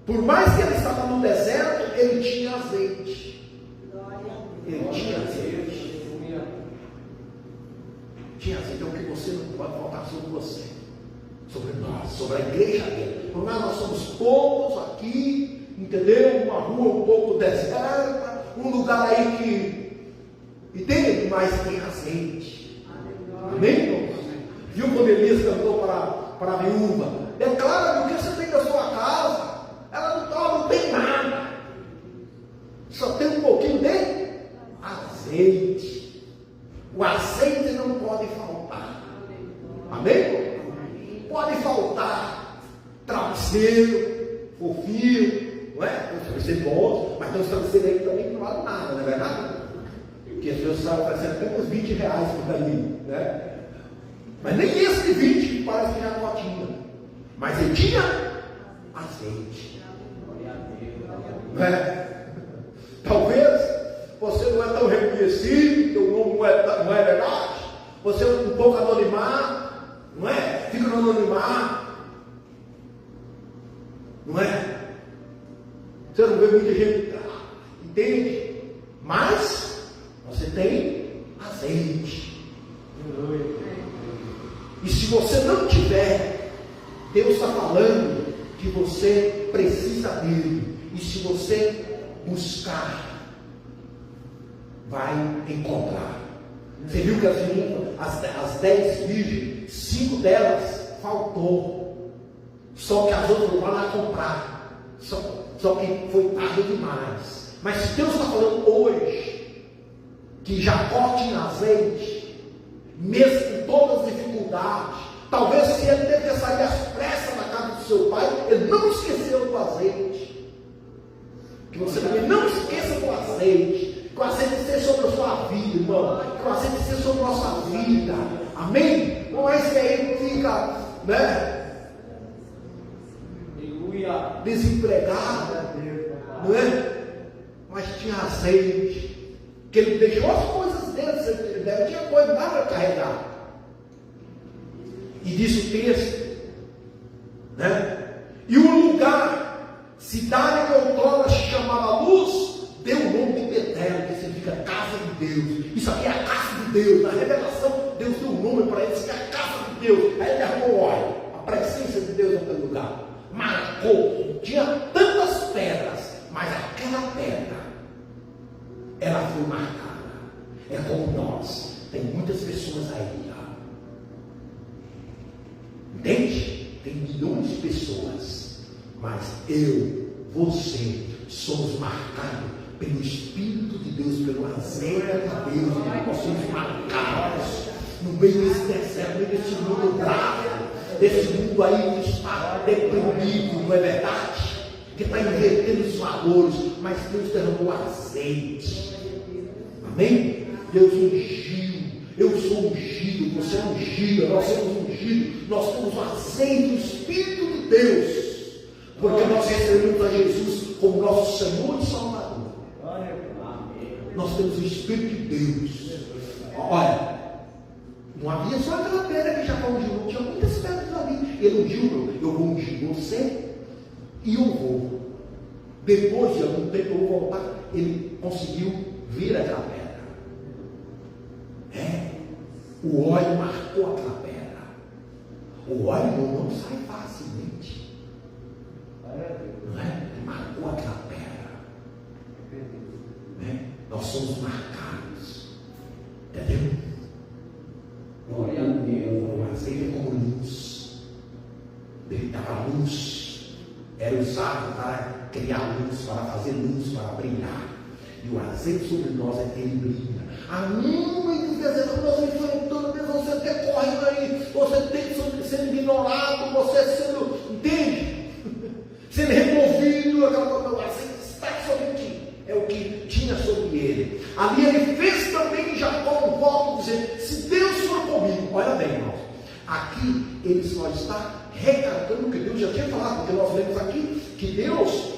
por mais que ele estava no deserto, ele tinha azeite. Ele tinha azeite. você não pode faltar sobre você, sobre nós, sobre a igreja dele. Por nós somos poucos aqui, entendeu? Uma rua um pouco deserta, um lugar aí que entende, mas tem azeite. Amém, irmãos? Viu como Elias cantou para a viúva? Declara o que você tem na sua casa. Ela não tem nada, só tem um pouquinho de azeite. O azeite não pode faltar. Amém? Pode faltar travesseiro, fofinho, não é? Pode ser bom, mas tem uns travesseiros aí também que não valem nada, não é verdade? Porque as pessoas estavam oferecendo até uns 20 reais por aí, né? Mas nem esse de 20 parece que já não tinha. Mas ele tinha azeite. Não é? Talvez você não é tão reconhecido, teu nome não é verdade. Você é um pouco anonimado, não é? Fica no anonimato, não é? Você não vê muita gente, entende? Mas você tem azeite. E se você não tiver, Deus está falando que você precisa dele. E se você buscar, vai encontrar. Você viu que as 10 virgens, 5 delas faltou. Só que as outras vão lá comprar. Só que foi tarde demais. Mas se Deus está falando hoje que Jacó tinha azeite, mesmo com todas as dificuldades, talvez se ele teve que sair às pressas da casa do seu pai, ele não esqueceu do azeite. Que você também não esqueça do azeite. Que o azeite seja sobre a sua vida, irmão. Que o azeite seja sobre a nossa vida. Amém? Não é que aí fica, né? Desempregado, não é? Mas tinha azeite. Que ele deixou as coisas dentro. Ele tinha coisa lá para carregar. E diz o texto, né? E o lugar, cidade que outrora se chamava Luz, deu o nome de Betel, que significa casa de Deus. Isso aqui é a casa de Deus. Na revelação, Deus deu um nome para eles, que é a casa de Deus. Aí ele arrumou, olha, a presença de Deus naquele lugar. Marcou, tinha tantas pedras, mas aquela pedra, ela foi marcada. É como nós, tem muitas pessoas aí, ó. Entende? Tem milhões de pessoas, mas eu, você, somos marcados pelo Espírito de Deus, pelo azeite de Deus. Nós somos marcados no meio desse deserto, no meio desse mundo bravo, desse mundo aí que está deprimido, não é verdade? Que está invertendo os valores, mas Deus derramou azeite. Amém? Deus ungiu. Eu sou ungido, você é ungido, nós somos ungidos, nós temos o azeite do Espírito de Deus, porque nós recebemos a Jesus como nosso Senhor e Salvador. Nós temos o Espírito de Deus. Olha, não havia só aquela pedra que já ungiu, tinha muitas pedras ali. Ele ungiu, eu vou ungir você e eu vou. Depois de algum tempo eu vou voltar. Ele conseguiu vir aquela pedra. O óleo marcou aquela pedra. O óleo não sai facilmente. Não é? Marcou aquela pedra. Nós somos marcados. Entendeu? O azeite é como luz. Ele dava luz. Era usado para criar luz, para fazer luz, para brilhar. E o azeite sobre nós é que ele brilha. A nuvem do deserto nós enfrentamos, você até correndo aí, você tem sendo ignorado, você sendo, entende? Sendo removido, aquela coisa, o azeite está sobre ti. É o que tinha sobre ele. Ali ele fez também Jacó um voto, dizendo: se Deus for comigo, olha bem, irmãos, aqui ele só está recalcando o que Deus já tinha falado, porque nós lemos aqui que Deus,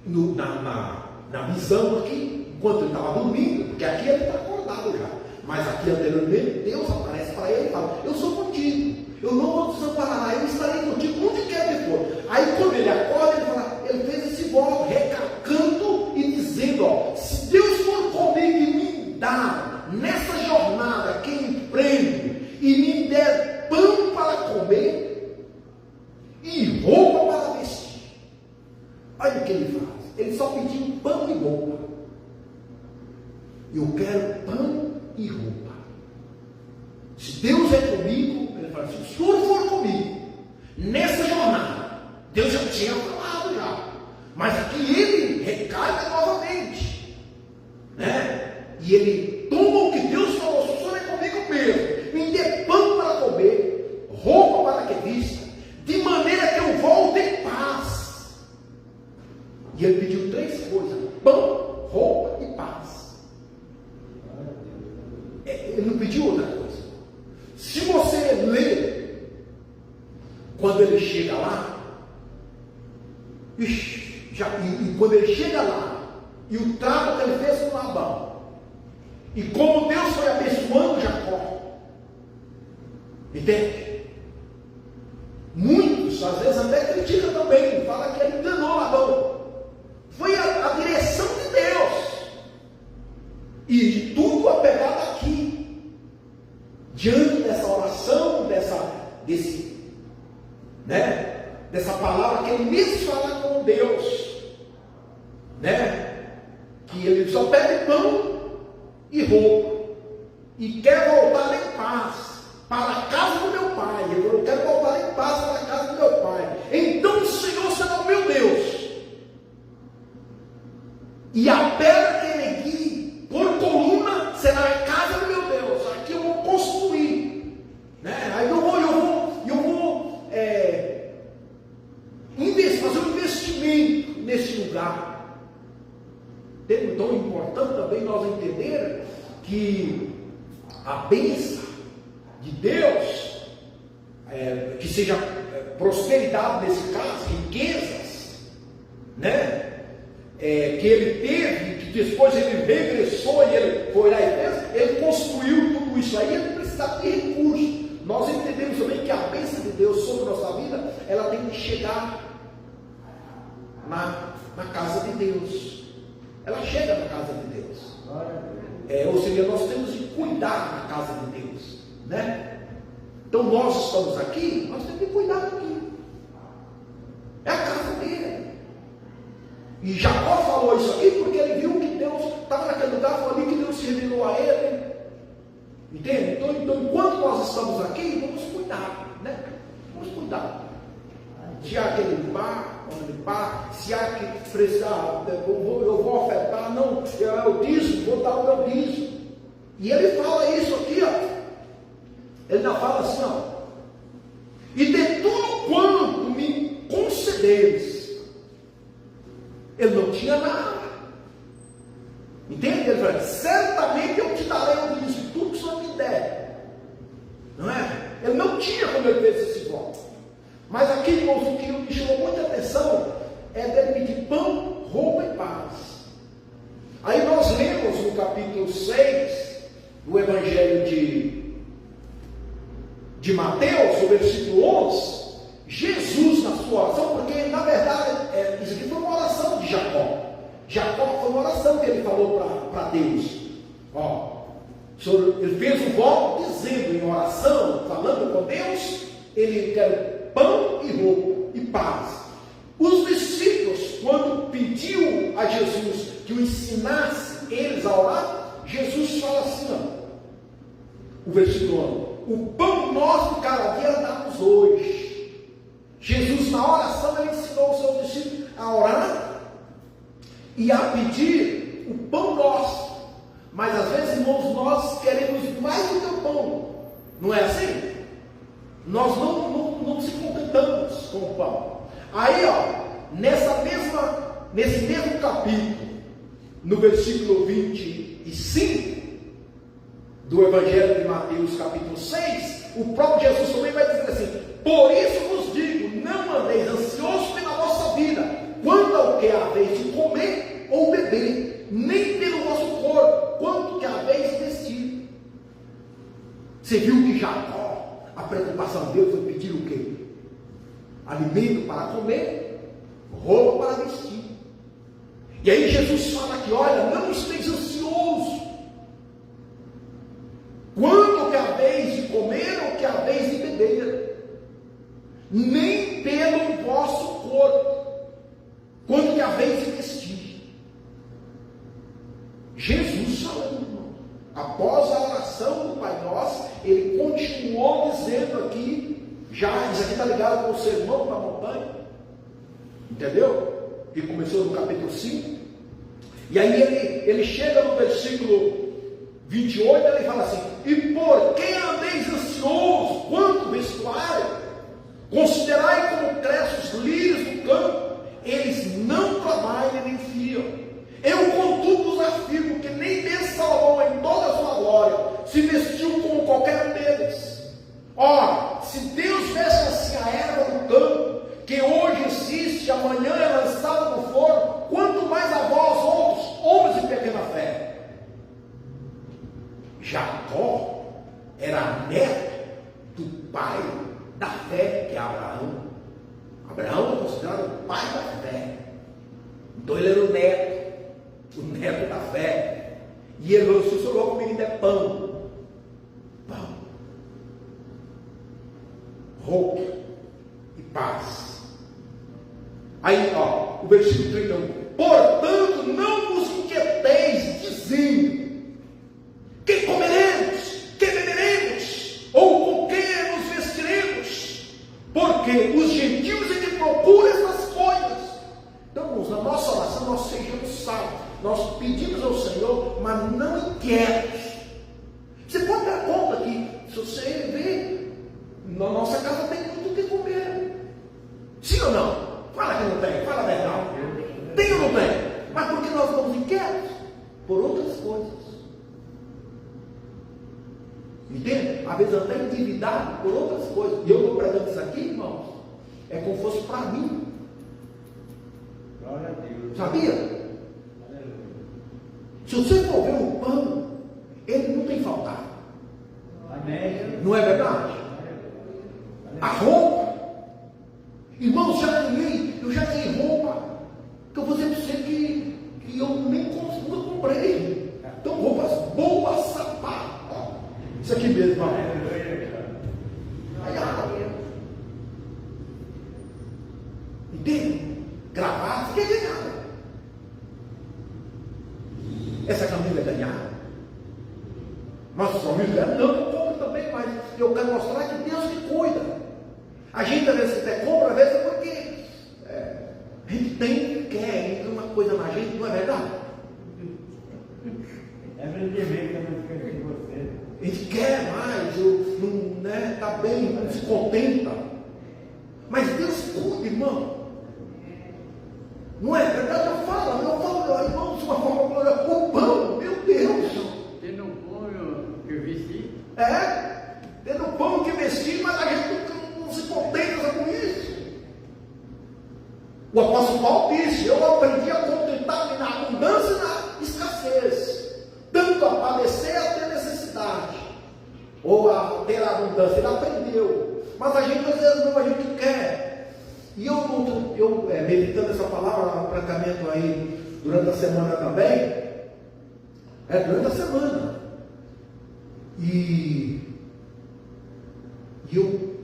na visão aqui, enquanto ele estava dormindo, porque aqui ele está acordado já, mas aqui anteriormente Deus aparece para ele e fala: eu sou contigo, eu não vou te desamparar, eu estarei contigo onde quer que for. Aí quando ele acorda, ele fez esse voto, recalcando e dizendo: ó, se Deus for comigo e me dá nessa jornada que eu empreendo, e me eu quero pão e roupa. Se Deus é comigo, ele fala, se o Senhor for comigo, nessa jornada, Deus já tinha falado já, mas aqui ele recalca novamente, né? E ele toma o que Deus falou, se o Senhor é comigo mesmo, me dê pão para comer, roupa para que vista, de maneira que eu volte em paz. E ele pediu 3 coisas: pão, roupa e paz. Ele não pediu outra coisa. Se você ler, quando ele chega lá, e quando ele chega lá, e o trato que ele fez com Labão, e como Deus foi abençoando Jacó, entende? Muitos, às vezes, até criticam também, fala que ele enganou Labão. Foi a direção de Deus, e de tudo apegado aqui, diante dessa oração, dessa palavra que ele mesmo fala com Deus, né? Que ele só pede pão e roupa, e quer voltar em paz para a casa do meu pai. Ele falou, eu quero voltar em paz para a casa do meu pai. Então o Senhor será o meu Deus, e a pedra que ergui por coluna será a casa do meu Deus. Aqui eu vou construir, né? Aí eu vou fazer um investimento nesse lugar. Então é importante também nós entender que a bênção de Deus, que seja prosperidade nesse caso, riquezas, né? Que ele teve, que depois ele regressou e ele foi lá e fez, ele construiu tudo isso aí, ele precisava de recursos. Nós entendemos também que a bênção de Deus sobre a nossa vida, ela tem que chegar na casa de Deus. Ela chega na casa de Deus. Ou seja, nós temos que cuidar da casa de Deus, né? Então nós estamos aqui, nós temos que cuidar daqui. É a casa dele. E Jacó falou isso aqui porque ele viu que Deus estava naquele lugar, foi ali que Deus se revelou a ele. Entende? Então enquanto nós estamos aqui, vamos cuidar, né? Vamos cuidar. Se há que limpar, vamos limpar. Se há que precisar, eu vou ofertar, não, eu dízimo, vou dar o meu dízimo. E ele fala isso aqui, ó. Ele ainda fala assim, ó. E de tudo quanto me concederes. Ele não tinha nada. Entende? Ele fala, certamente eu te darei o dízimo, tudo que o Senhor me der. Não é? Ele não tinha quando ele fez esse voto. Mas aqui, irmãos, o que me chamou muita atenção é dele pedir pão, roupa e paz. Aí nós lemos no capítulo 6 do Evangelho de Mateus, no versículo 11, Jesus na sua oração, porque na verdade isso aqui foi uma oração de Jacó. Jacó foi uma oração que ele falou para Deus. Ele fez um voto dizendo em oração, falando com Deus, ele quer pão e roupa e paz. Os discípulos, quando pediu a Jesus que o ensinasse eles a orar, Jesus fala assim, ó, o versículo 11, o pão nosso de cada dia dá-nos hoje. Jesus na oração ele ensinou os seus discípulos a orar e a pedir o pão nosso. Mas às vezes, irmãos, nós queremos mais do que o pão. Não é assim? Nós não se contentamos com o pão. Aí, ó, nesse mesmo capítulo, no versículo 25 do Evangelho de Mateus, capítulo 6, o próprio Jesus também vai dizer assim: por isso vos digo, não andeis ansiosos pela vossa vida, quanto ao que haveis de comer ou beber, nem pelo vosso corpo, quanto que haveis de vestir. Você viu que Jacó, a preocupação dele foi pedir o quê? Alimento para comer, roupa para vestir. E aí Jesus fala que, olha, não esteja ansioso quanto que haveis de comer ou que haveis de beber, nem pelo vosso corpo, quanto que haveis de vestir. Jesus falando, irmão. Após a oração do Pai Nosso, ele continuou dizendo aqui, já, isso aqui está ligado com o sermão da montanha, entendeu? Que começou no capítulo 5, e aí ele chega no versículo 28, ele fala assim: e por que andeis ansiosos quanto vestuário? Considerai como crescem os lírios do campo, eles não trabalham nem fiam. Eu, contudo, vos afirmo que nem mesmo Salomão, em toda a sua glória, se vestiu como qualquer um deles. Ora, se Deus veste assim a erva do campo, que hoje existe, amanhã é lançada no forno, quanto mais a vós, outros, homens de pequena fé. Jacó era neto do pai da fé, que é Abraão. Abraão é considerado o pai da fé. Então ele era o neto da fé. E ele falou: se o senhor logo comigo ainda é pão, roupa e paz. Aí, ó, o versículo 31. Portanto, não vos inquieteis, dizendo: que comeremos, que beberemos, ou com que nos vestiremos? Porque os gentios é que procuram essas coisas. Então, irmãos, na nossa oração nós sejamos sábios. Nós pedimos ao Senhor, mas não inquietos. Você pode dar conta que, se você vê, na nossa casa tem muito o que comer. Sim ou não? Fala que não tem, fala a verdade. Tem ou não tem? Mas por que nós estamos inquietos? Por outras coisas. Entende? Às vezes até endividado por outras coisas. E eu estou pregando isso aqui, irmãos, é como se fosse para mim. Glória a Deus. Sabia? Se você for ver o pão, ele não tem faltado. Amém. Não é verdade? A roupa, irmãos, eu já ganhei roupa, que eu vou dizer para você que eu nem nunca comprei. Então, roupas boas, sapato. Isso aqui mesmo, irmão. Entende? Gravata, que é ganhada. Essa camisa é ganhada. Mas os amigos dizem: não, eu compro também, mas eu quero mostrar que Deus me cuida. A gente às vezes até compra, às vezes é porque a gente tem, quer uma coisa na gente, não é verdade? É rendimento que eu não esqueci de você. A gente quer mais, está bem, não se contenta. Mas Deus cuida, irmão. Não é verdade? Eu falo, irmão, de uma forma gloriosa. O pão, meu Deus. Tendo um pão que eu vesti. Tendo pão que vestir, mas a gente não se contenta com isso. O apóstolo Paulo disse: eu aprendi a contentar-me na abundância e na escassez, tanto a padecer a ter necessidade, ou a ter a abundância. Ele aprendeu, mas a gente às vezes não, a gente quer. E eu meditando essa palavra, praticamente aí durante a semana também, durante a semana, e eu,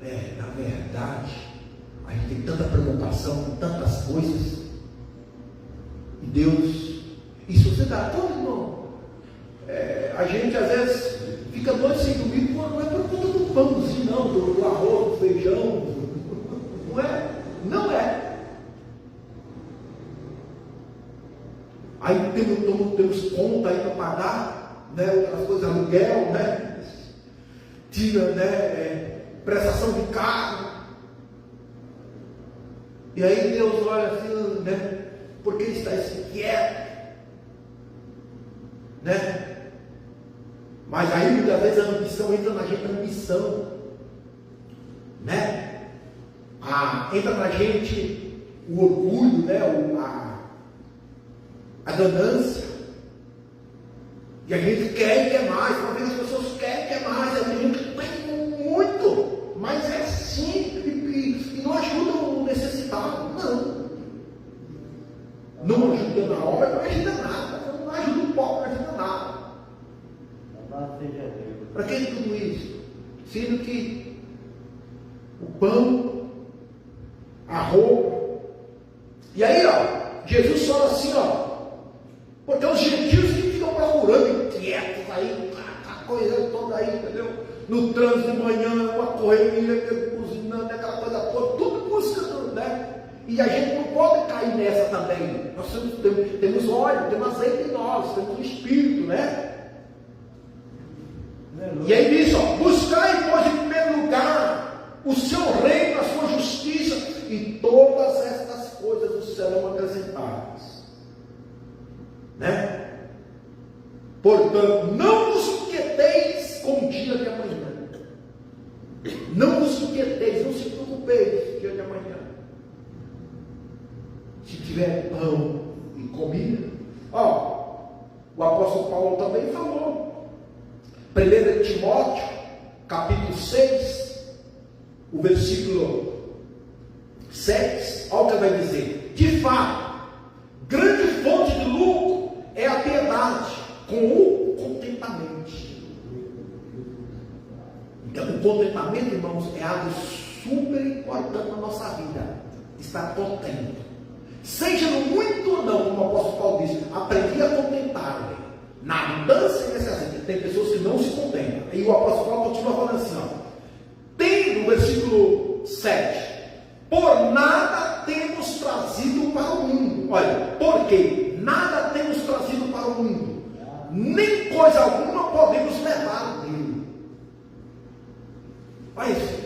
na verdade, a gente tem tanta preocupação com tantas coisas, e Deus, e se você dá conta, irmão, a gente às vezes fica dois sem dormir, não é por conta do pãozinho, não, do arroz, do feijão, não é? Não é. Aí temos conta aí para pagar, né? Outras coisas, aluguel, né? Tira, né? Prestação de carro. E aí Deus olha assim, né? Porque está quieto, né? Mas aí muitas vezes a ambição entra na gente, né? Entra na gente o orgulho, né? A ganância, e a gente quer e quer mais. Uma vez as pessoas querem e quer mais, a gente tem muito, mas é assim, e não ajuda o necessitado, não ajuda na obra, não ajuda nada, não ajuda o pobre, não ajuda nada. Para que tudo isso? Sendo que o pão, a roupa, e aí Jesus fala assim, porque os gentios orando inquietos aí, a coisa toda aí, entendeu? No trânsito de manhã, uma correria, cozinhando, aquela coisa toda, tudo buscando, né? E a gente não pode cair nessa também. Nós temos óleo, temos azeite em nós, temos o Espírito, né? E aí diz, ó, buscai, pois, em primeiro lugar o seu reino, a sua justiça, e todas estas coisas vos serão acrescentadas. Né? Portanto, não vos inquieteis com o dia de amanhã. Não vos inquieteis, não se preocupeis com o dia de amanhã. Se tiver pão e comida, ó, o apóstolo Paulo também falou. 1 Timóteo, capítulo 6, o versículo 7, olha o que vai dizer. De fato, grande fonte de lucro é a piedade, com o contentamento. Então, o contentamento, irmãos, é algo super importante na nossa vida. Estar contente. Seja no muito ou não, como o apóstolo Paulo diz, aprendi a contentar-me. Na abundância e necessidade. Tem pessoas que não se contentam. E o apóstolo Paulo continua falando assim, ó. Tem no versículo 7. Por nada temos trazido para o mundo. Olha, porque nada temos trazido para o mundo. Nem coisa alguma podemos levar dele. Olha isso.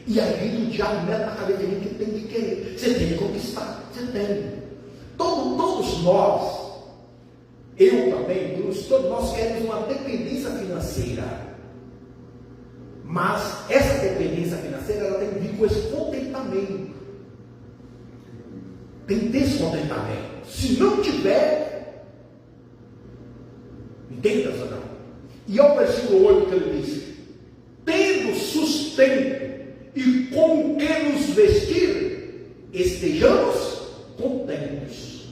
E aí o diabo mete na cabeça dele que tem que querer. Você tem que conquistar. Você tem. Todos nós, eu também, todos nós queremos uma dependência financeira. Mas essa dependência financeira, ela tem que vir com esse contentamento. Tem que ter esse contentamento. Se não tiver, entenda ou não? E ao versículo 8 que ele diz: tendo sustento e com o que nos vestir, estejamos contentes.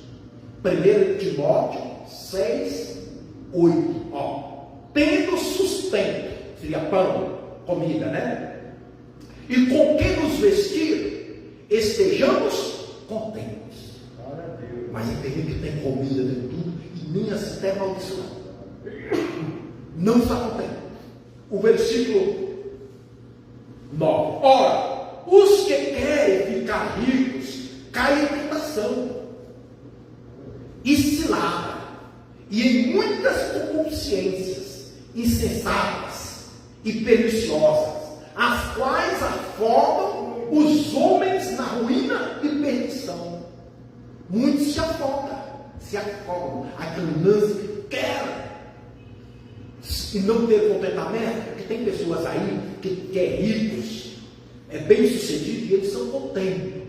1 Timóteo 6, 8. Ó, tendo sustento, seria pão, comida, né? E com que nos vestir, estejamos contentes. Mas tem gente que tem comida de tudo e nem assim até maldição. Não está contente. O versículo 9. Ora, os que querem ficar ricos caem em tentação e cilada, e em muitas concupiscências insensatas e perniciosas, as quais afogam os homens na ruína e perdição. Muitos se afogam. A ganância que quer e não ter contentamento, porque tem pessoas aí que é ricos, é bem sucedido e eles são contentes.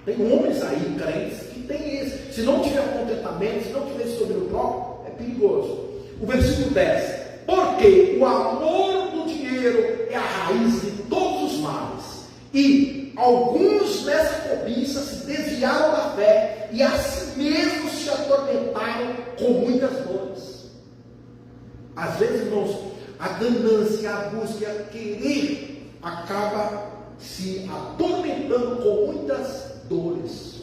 Tem homens aí, crentes, que tem isso. Se não tiver contentamento, se não tiver esse domínio próprio, é perigoso. O versículo 10. Porque o amor do dinheiro é a raiz de todos os males. E alguns nessa cobiça se desviaram da fé e a si mesmos se atormentaram com muitas dores. Às vezes, irmãos, a ganância, a busca, a querer acaba se atormentando com muitas dores.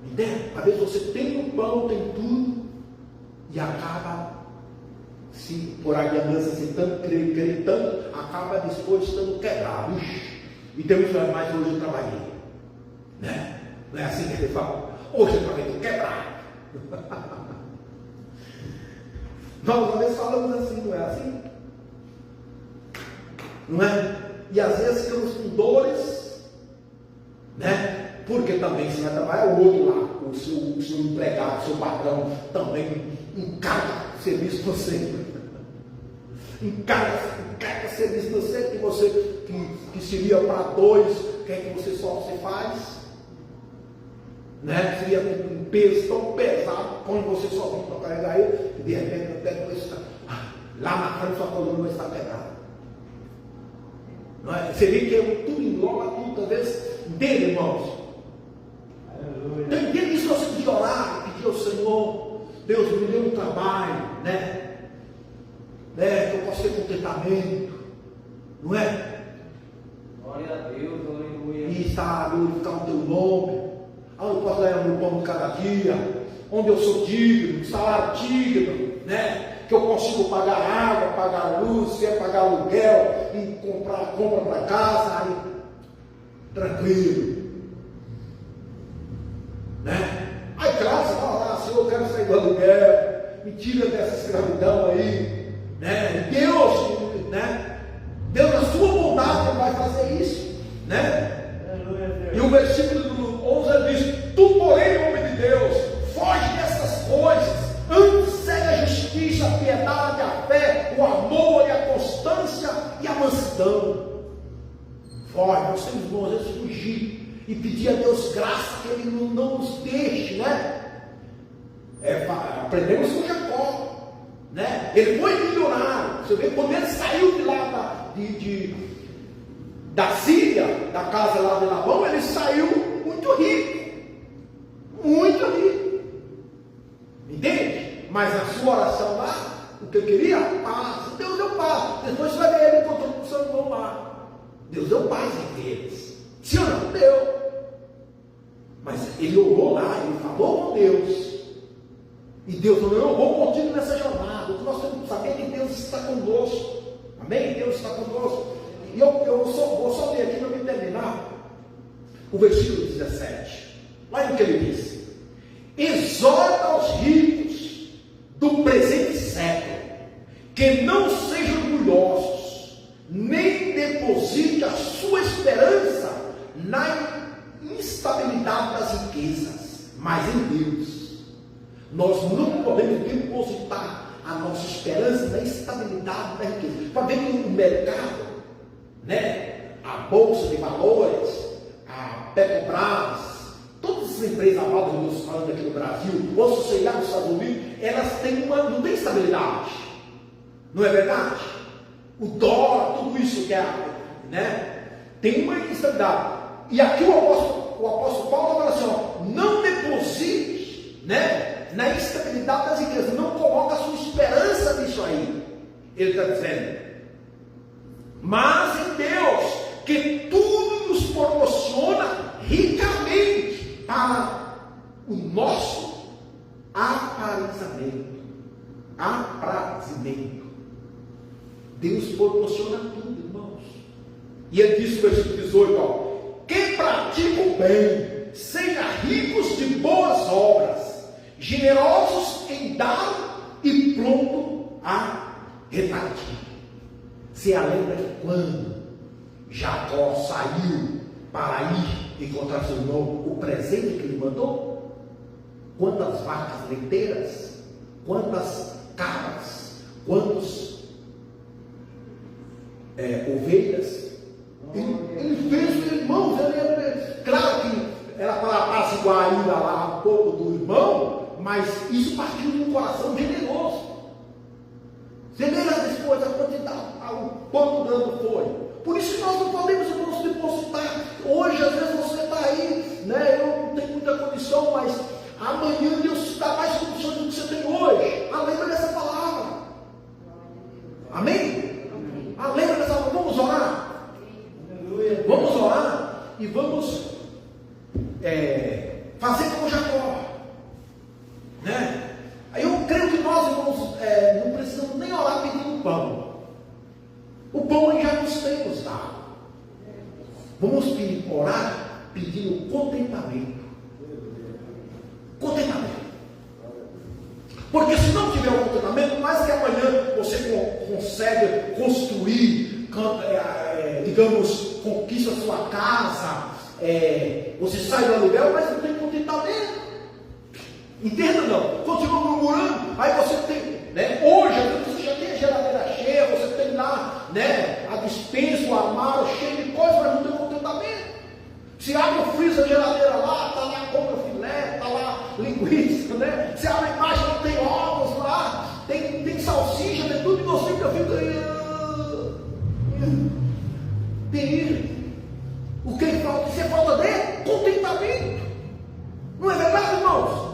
Entende? Às vezes você tem o pão, tem tudo, e acaba, se por a ganância se tanto querer tanto, acaba depois estando quebrado. E tem uns mais hoje eu trabalhei. Né? Não é assim que ele fala? Hoje eu trabalhei, estou quebrado. Nós uma vez falamos assim, não é assim? Não é? E às vezes ficamos com dores, né? Porque também você vai trabalhar o outro lá, o seu empregado, o seu patrão, também encarga serviço de você. Encarga serviço de você, que você que seria para dois, quer que você só se faz, né? Seria um peso tão pesado, põe você sozinho para carregar ele, e de repente até depois lá na frente sua coluna está pegada. Não é? Você vê que tudo engloba tudo, às vezes, dele, irmãos. Tem dia que você precisa orar, pedir ao Senhor, Deus me deu um trabalho, né? Que eu possa ter contentamento, não é? Glória a Deus, aleluia. E está a glorificar o teu nome. Onde eu posso ganhar o meu pão de cada dia, onde eu sou digno, salário digno, né? que eu consigo pagar água, pagar luz, se é pagar aluguel e compra para casa, aí, tranquilo. Né? Aí, claro, você fala lá, Senhor, eu quero sair do aluguel, me tira dessa escravidão aí, né? Deus, né? Deus, na sua bondade, vai fazer isso, né? E o versículo 11 diz: tu, porém, homem de Deus, foge dessas coisas, antes segue a justiça, a piedade, a fé, o amor e a constância e a mansidão. Foge, nós temos, irmãos, a fugir e pedir a Deus graça que Ele não nos deixe, né? Aprendemos com Jacó, né? Ele foi milionário. Você vê, quando ele saiu de lá da Síria, da casa lá de Labão, ele saiu muito rico, muito rico, entende? Mas na sua oração lá, o que eu queria? Paz. Deus deu paz. Depois você vai ver ele encontrando com o seu irmão lá. Deus deu paz entre eles. Sim ou não? Deu. Mas ele orou lá, ele falou com Deus. E Deus falou: eu vou contigo nessa jornada. O que nós temos que saber é que Deus está conosco. Amém? Deus está conosco. E eu vou só ler aqui para me terminar o versículo 17. Olha o que ele diz: exorta aos ricos do presente século que não sejam orgulhosos, nem deposite a sua esperança na instabilidade das riquezas, mas em Deus. Nós não podemos depositar a nossa esperança na estabilidade da riqueza. Para ver que o mercado, né, a Bolsa de Valores, a Petrobras, todas as empresas amadas falando aqui no Brasil, ou se você olhar nos Estados Unidos, elas têm não tem estabilidade. Não é verdade? O dólar, tudo isso que é, né, tem uma instabilidade. E aqui o apóstolo Paulo fala assim: ó, não deposite, né, na instabilidade das riquezas, não coloca a sua esperança nisso aí. Ele está dizendo: mas em Deus, que tudo nos proporciona ricamente para o nosso aprazimento. Deus proporciona tudo, irmãos. E ele diz no versículo 18: ó, quem pratica o bem, seja ricos de boas obras, generosos em dar e pronto a repartir. Se lembra que quando Jacó saiu para ir encontrar seu irmão, o presente que ele mandou? Quantas vacas leiteiras, quantas cabras, quantas ovelhas. Ele fez, irmãos, claro que era para apaziguar ainda lá um pouco do irmão, mas isso partiu de um coração generoso. Você vê lá depois a quantidade, o quanto dano foi. Por isso que nós não podemos, irmãos, depositar. Hoje, às vezes, você está aí, né? Eu não tenho muita condição, mas amanhã Deus dá mais condições do que você tem hoje. Lembra dessa palavra. Amém? Lembra dessa palavra. Vamos orar? Vamos orar e vamos fazer como Jacó, né? Aí eu creio que nós, irmãos, não precisamos nem orar pedindo pão. O pão ele já nos tem nos dado. Vamos orar pedindo contentamento. Contentamento. Porque se não tiver um contentamento, mais que amanhã você consegue construir, digamos, conquista a sua casa, você sai do aluguel, mas não tem contentamento. Entenda não? Continua murmurando, aí você tem, né? Hoje você já tem a geladeira cheia, você tem lá, né, a despensa, o armário cheio de coisas, mas não tem contentamento. Se abre o freezer, a geladeira lá, está lá, compra filé, está lá linguiça, né? Se abre embaixo, não tem ovos lá, tem salsicha, tem tudo, e você fica tem. O que falta? Isso é falta de contentamento. Não é verdade, irmãos?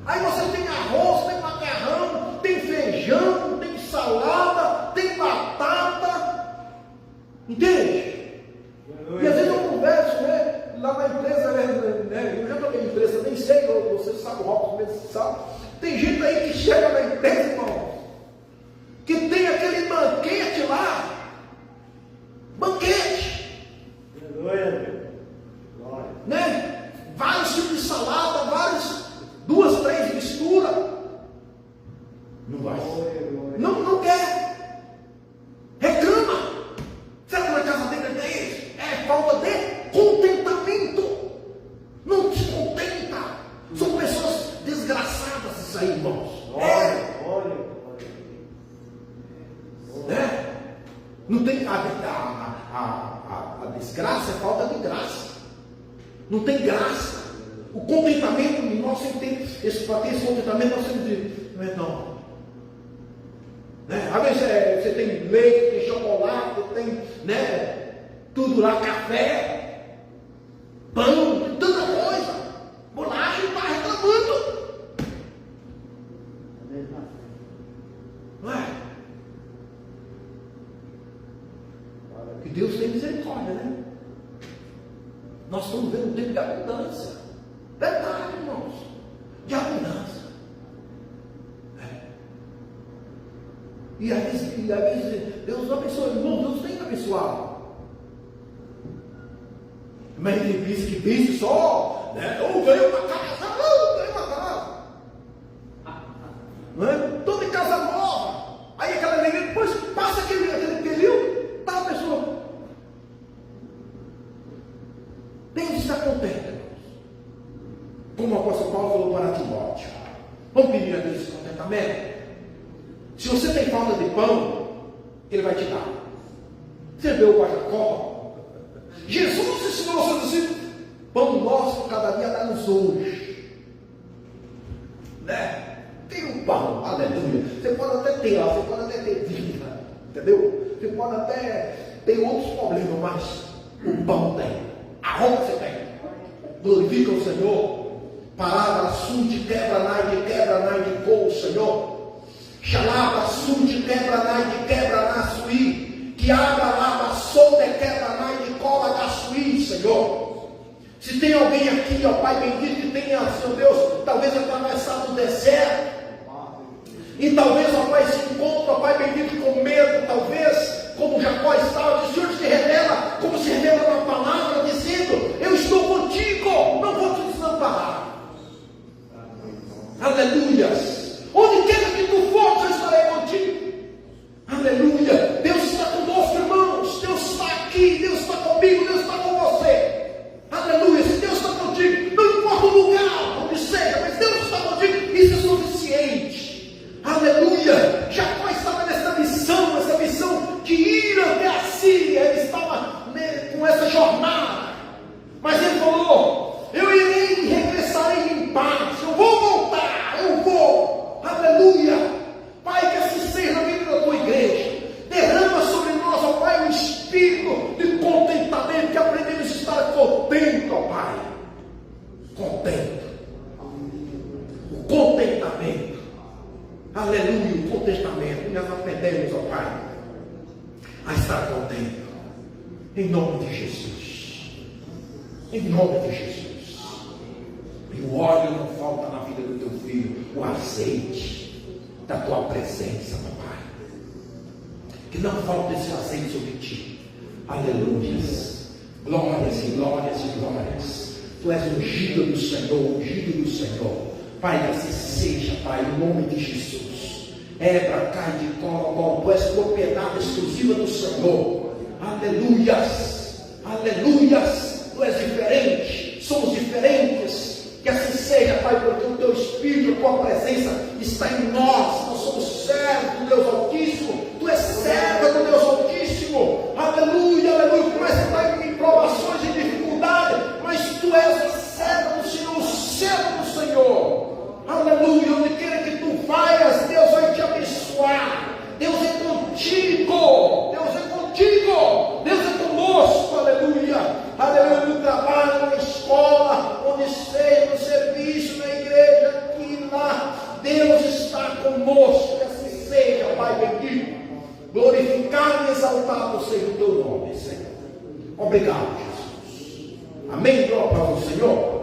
Aí você tem arroz, tem macarrão, tem feijão, tem salada, tem batata. Entende? E às vezes eu converso, né? Lá na empresa, né? Eu já estou na empresa, nem sei, você sabe, o Robson mesmo sabe. Tem gente aí que chega na empresa, irmão. Não vai. Não quer. Reclama. Será que na casa dele é isso? É falta de contentamento. Não se contenta. São pessoas desgraçadas isso aí, irmãos. Não tem a desgraça é falta de graça. Não tem graça. O contentamento, nós temos para ter esse contentamento, nós temos de não. Às vezes você tem leite, tem chocolate, tem tudo lá, café, pão, tanta coisa, bolacha, e está reclamando. Não é? Que Deus tem misericórdia, né? Nós estamos vendo um tempo de abundância. Verdade, irmãos. De abundância. E às vezes Deus abençoa, irmão, Deus tem abençoado. Mas ele diz que pense só, ou ganhou uma casa, ganhou uma casa. Não é? Toda em casa nova. Aí aquela alegria, depois passa aquele período, tá a pessoa. Tem que estar contente, irmãos. Como o apóstolo Paulo falou para Timóteo. Vamos pedir a Deus esse contentamento? Se você tem falta de pão, Ele vai te dar. Você vê o Jacó? Jesus ensinou aos seus discípulos: pão nosso cada dia dá-nos hoje. Tem um pão, aleluia. Você pode até ter, você pode até ter vida, entendeu? Você pode até ter outros problemas, mas o pão tem. A roupa você tem. Glorifica o Senhor. Palavra sunte quebra-nai de cor, Senhor. Xalaba sunte quebra-nai de suí. Que abra lava solta quebra-nai de cola da suí, Senhor. Se tem alguém aqui, ó Pai bendito, que tenha, Senhor Deus, talvez atravessado o deserto. E talvez, ó Pai, se encontra, ó Pai bendito, com medo, talvez, como Jacó estava, que o Senhor se revela, como se revela na palavra, dizendo: eu estou contigo, não vou te desamparar. Aleluias. Onde quer que tu for, eu estarei contigo. Aleluia. Deus está conosco, irmãos. Deus está aqui, Deus está comigo, Deus está com você. Aleluia. Se Deus está contigo, não importa o lugar onde seja, mas Deus está contigo, isso é suficiente. Aleluia. Jacó estava nessa missão de ir até a Síria. Ele estava com essa jornada, mas ele falou: eu irei e regressarei em paz. Eu vou voltar, eu vou. Aleluia. Pai, que assim seja na vida da tua igreja. Derrama sobre nós, ó Pai, um espírito de contentamento, que aprendemos a estar contente, ó Pai. Contento. O contentamento. Aleluia, o contentamento. Nós aprendemos, ó Pai, a estar contente. Em nome de Jesus. Em nome de Jesus. E o óleo não falta na vida do teu filho, o azeite da tua presença, meu Pai. Que não falte esse azeite sobre ti. Aleluias. Glórias e glórias e glórias. Tu és ungido do Senhor, ungido do Senhor. Pai, que assim seja, Pai, em nome de Jesus. Ebra, cai de colo, tu és propriedade exclusiva do Senhor. Aleluias. Aleluias. Tu és diferente. Somos diferentes. Que assim seja, Pai, porque o teu Espírito, a tua presença está em nós. Nós somos servos do Deus Altíssimo. Tu és serva do Deus Altíssimo. Aleluia, aleluia. Por mais que está em provações e dificuldades, mas tu és a serva do Senhor, o servo do Senhor. Aleluia. Onde queira que tu vayas, Deus vai te abençoar. Deus é contigo. Deus é contigo. Deus é conosco. Aleluia. Aleluia. No trabalho, na escola, onde seja, no serviço, na igreja, aqui, lá, Deus está conosco. Que assim seja, Pai bendito. Glorificado e exaltado seja o teu nome, Senhor. Obrigado, Jesus. Amém. Glória ao Senhor.